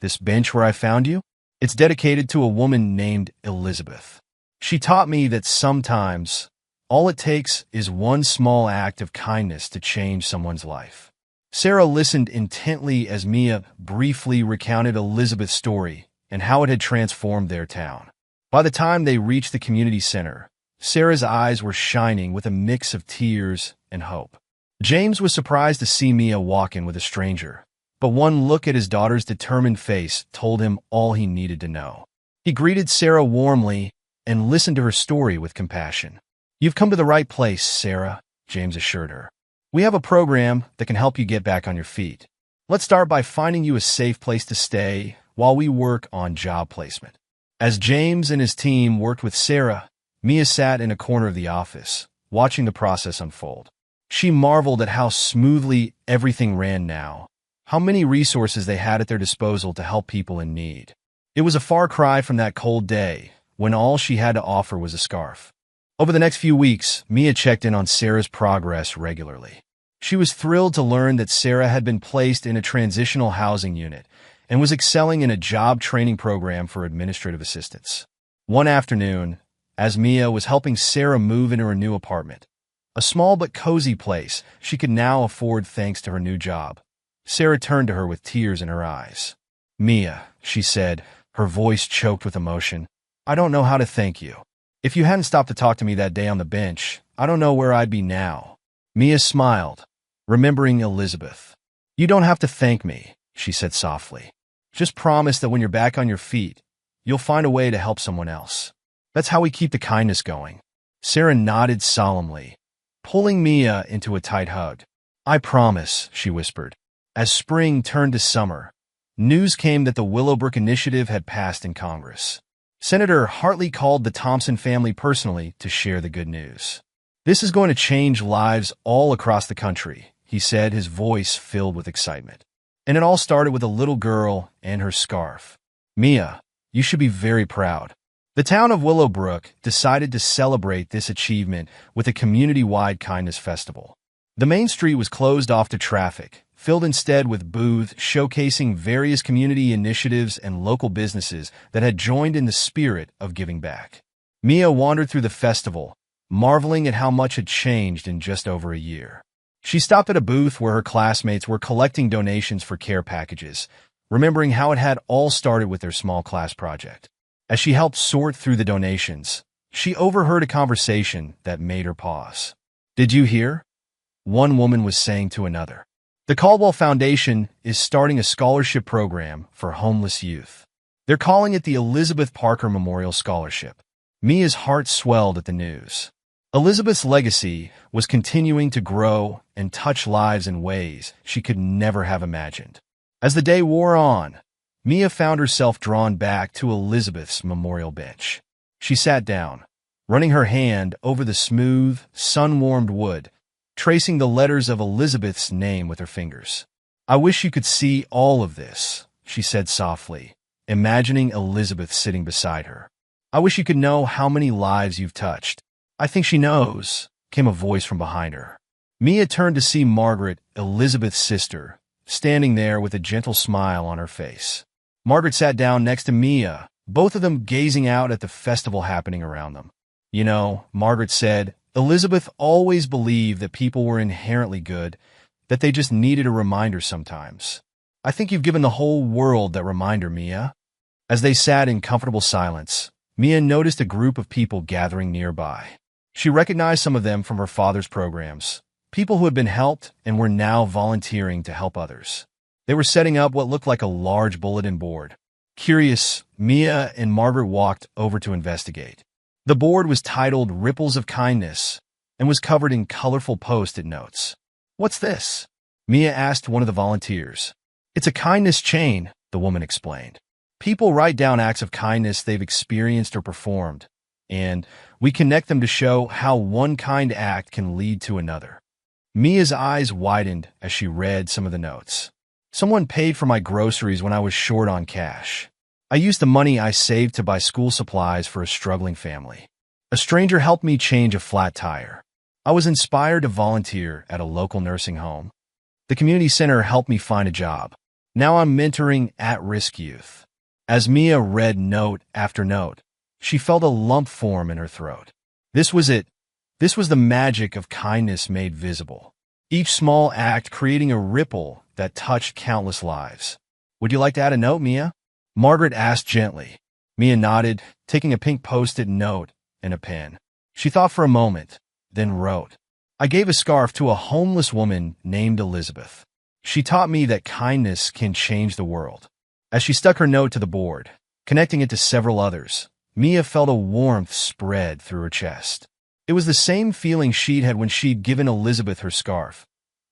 this bench where I found you? It's dedicated to a woman named Elizabeth. She taught me that sometimes all it takes is one small act of kindness to change someone's life. Sarah listened intently as Mia briefly recounted Elizabeth's story and how it had transformed their town. By the time they reached the community center, Sarah's eyes were shining with a mix of tears and hope. James was surprised to see Mia walk in with a stranger, but one look at his daughter's determined face told him all he needed to know. He greeted Sarah warmly and listened to her story with compassion. You've come to the right place, Sarah, James assured her. We have a program that can help you get back on your feet. Let's start by finding you a safe place to stay while we work on job placement. As James and his team worked with Sarah, Mia sat in a corner of the office, watching the process unfold. She marveled at how smoothly everything ran now, how many resources they had at their disposal to help people in need. It was a far cry from that cold day when all she had to offer was a scarf. Over the next few weeks, Mia checked in on Sarah's progress regularly. She was thrilled to learn that Sarah had been placed in a transitional housing unit and was excelling in a job training program for administrative assistants. One afternoon, as Mia was helping Sarah move into her new apartment, a small but cozy place she could now afford thanks to her new job, Sarah turned to her with tears in her eyes. Mia, she said, her voice choked with emotion, I don't know how to thank you. If you hadn't stopped to talk to me that day on the bench, I don't know where I'd be now. Mia smiled, remembering Elizabeth. You don't have to thank me, she said softly. Just promise that when you're back on your feet, you'll find a way to help someone else. That's how we keep the kindness going. Sarah nodded solemnly, pulling Mia into a tight hug. I promise, she whispered. As spring turned to summer, news came that the Willowbrook Initiative had passed in Congress. Senator Hartley called the Thompson family personally to share the good news. This is going to change lives all across the country, he said, his voice filled with excitement. And it all started with a little girl and her scarf. Mia, you should be very proud. The town of Willowbrook decided to celebrate this achievement with a community-wide kindness festival. The main street was closed off to traffic, filled instead with booths showcasing various community initiatives and local businesses that had joined in the spirit of giving back. Mia wandered through the festival, marveling at how much had changed in just over a year. She stopped at a booth where her classmates were collecting donations for care packages, remembering how it had all started with their small class project. As she helped sort through the donations, she overheard a conversation that made her pause. Did you hear? One woman was saying to another. The Caldwell Foundation is starting a scholarship program for homeless youth. They're calling it the Elizabeth Parker Memorial Scholarship. Mia's heart swelled at the news. Elizabeth's legacy was continuing to grow and touch lives in ways she could never have imagined. As the day wore on, Mia found herself drawn back to Elizabeth's memorial bench. She sat down, running her hand over the smooth, sun-warmed wood, tracing the letters of Elizabeth's name with her fingers. I wish you could see all of this, she said softly, imagining Elizabeth sitting beside her. I wish you could know how many lives you've touched. I think she knows, came a voice from behind her. Mia turned to see Margaret, Elizabeth's sister, standing there with a gentle smile on her face. Margaret sat down next to Mia, both of them gazing out at the festival happening around them. You know, Margaret said, Elizabeth always believed that people were inherently good, that they just needed a reminder sometimes. I think you've given the whole world that reminder, Mia. As they sat in comfortable silence, Mia noticed a group of people gathering nearby. She recognized some of them from her father's programs, people who had been helped and were now volunteering to help others. They were setting up what looked like a large bulletin board. Curious, Mia and Margaret walked over to investigate. The board was titled Ripples of Kindness and was covered in colorful post-it notes. What's this? Mia asked one of the volunteers. It's a kindness chain, the woman explained. People write down acts of kindness they've experienced or performed, and we connect them to show how one kind act can lead to another. Mia's eyes widened as she read some of the notes. Someone paid for my groceries when I was short on cash. I used the money I saved to buy school supplies for a struggling family. A stranger helped me change a flat tire. I was inspired to volunteer at a local nursing home. The community center helped me find a job. Now I'm mentoring at-risk youth. As Mia read note after note, she felt a lump form in her throat. This was it. This was the magic of kindness made visible. Each small act creating a ripple that touched countless lives. Would you like to add a note, Mia? Margaret asked gently. Mia nodded, taking a pink post-it note and a pen. She thought for a moment, then wrote, I gave a scarf to a homeless woman named Elizabeth. She taught me that kindness can change the world. As she stuck her note to the board, connecting it to several others, Mia felt a warmth spread through her chest. It was the same feeling she'd had when she'd given Elizabeth her scarf.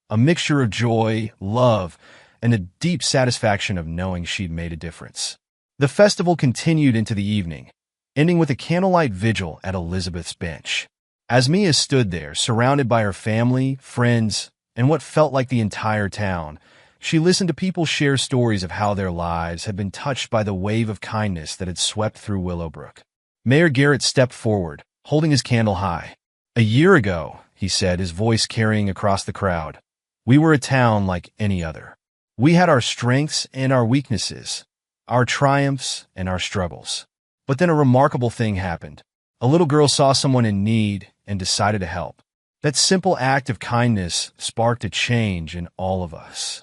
A mixture of joy, love, and a deep satisfaction of knowing she'd made a difference. The festival continued into the evening, ending with a candlelight vigil at Elizabeth's bench. As Mia stood there, surrounded by her family, friends, and what felt like the entire town, she listened to people share stories of how their lives had been touched by the wave of kindness that had swept through Willowbrook. Mayor Garrett stepped forward, holding his candle high. A year ago, he said, his voice carrying across the crowd, we were a town like any other. We had our strengths and our weaknesses, our triumphs and our struggles. But then a remarkable thing happened. A little girl saw someone in need and decided to help. That simple act of kindness sparked a change in all of us.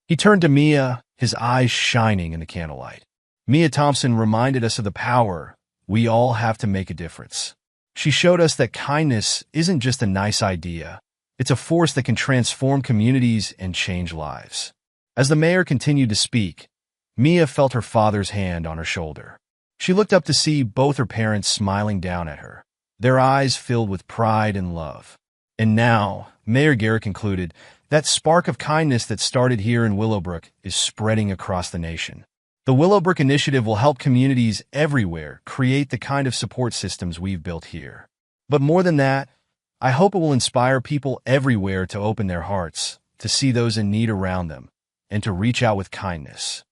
He turned to Mia, his eyes shining in the candlelight. Mia Thompson reminded us of the power we all have to make a difference. She showed us that kindness isn't just a nice idea. It's a force that can transform communities and change lives. As the mayor continued to speak, Mia felt her father's hand on her shoulder. She looked up to see both her parents smiling down at her, their eyes filled with pride and love. And now, Mayor Garrett concluded, that spark of kindness that started here in Willowbrook is spreading across the nation. The Willowbrook Initiative will help communities everywhere create the kind of support systems we've built here. But more than that, I hope it will inspire people everywhere to open their hearts, to see those in need around them, and to reach out with kindness.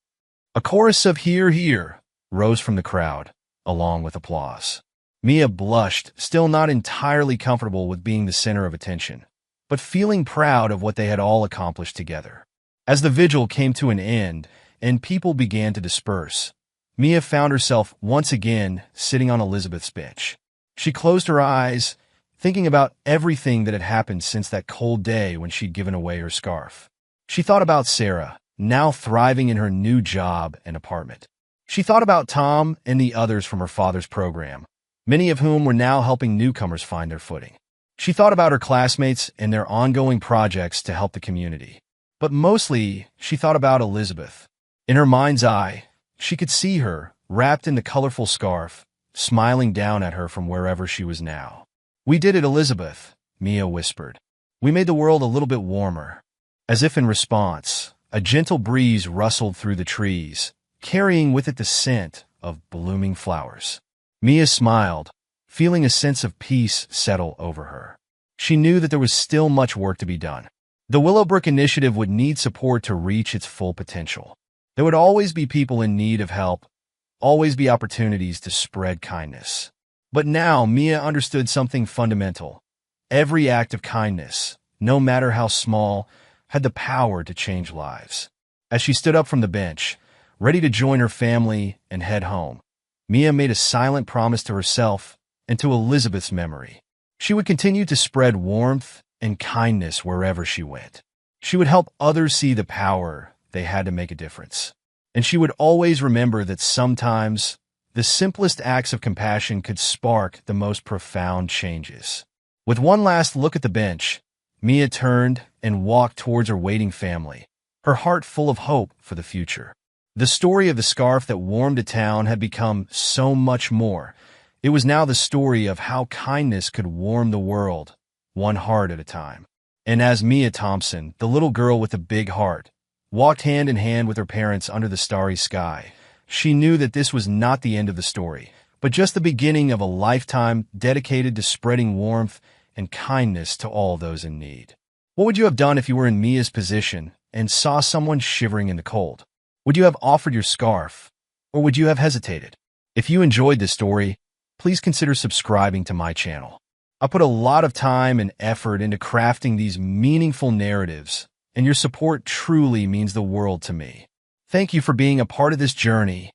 A chorus of "Hear, hear" rose from the crowd, along with applause. Mia blushed, still not entirely comfortable with being the center of attention, but feeling proud of what they had all accomplished together. As the vigil came to an end and people began to disperse, Mia found herself once again sitting on Elizabeth's bench. She closed her eyes, thinking about everything that had happened since that cold day when she'd given away her scarf. She thought about Sarah, now thriving in her new job and apartment. She thought about Tom and the others from her father's program, many of whom were now helping newcomers find their footing. She thought about her classmates and their ongoing projects to help the community. But mostly, she thought about Elizabeth. In her mind's eye, she could see her, wrapped in the colorful scarf, smiling down at her from wherever she was now. "We did it, Elizabeth," Mia whispered. "We made the world a little bit warmer." As if in response, a gentle breeze rustled through the trees, carrying with it the scent of blooming flowers. Mia smiled, feeling a sense of peace settle over her. She knew that there was still much work to be done. The Willowbrook Initiative would need support to reach its full potential. There would always be people in need of help, always be opportunities to spread kindness. But now Mia understood something fundamental. Every act of kindness, no matter how small, had the power to change lives. As she stood up from the bench, ready to join her family and head home, Mia made a silent promise to herself and to Elizabeth's memory. She would continue to spread warmth and kindness wherever she went. She would help others see the power they had to make a difference. And she would always remember that sometimes the simplest acts of compassion could spark the most profound changes. With one last look at the bench, Mia turned and walked towards her waiting family, her heart full of hope for the future. The story of the scarf that warmed a town had become so much more. It was now the story of how kindness could warm the world, one heart at a time. And as Mia Thompson, the little girl with the big heart, walked hand in hand with her parents under the starry sky, She knew that this was not the end of the story, but just the beginning of a lifetime dedicated to spreading warmth and kindness to all those in need. What would you have done if you were in Mia's position and saw someone shivering in the cold? Would you have offered your scarf, or would you have hesitated? If you enjoyed this story, please consider subscribing to my channel. I put a lot of time and effort into crafting these meaningful narratives, and your support truly means the world to me. Thank you for being a part of this journey,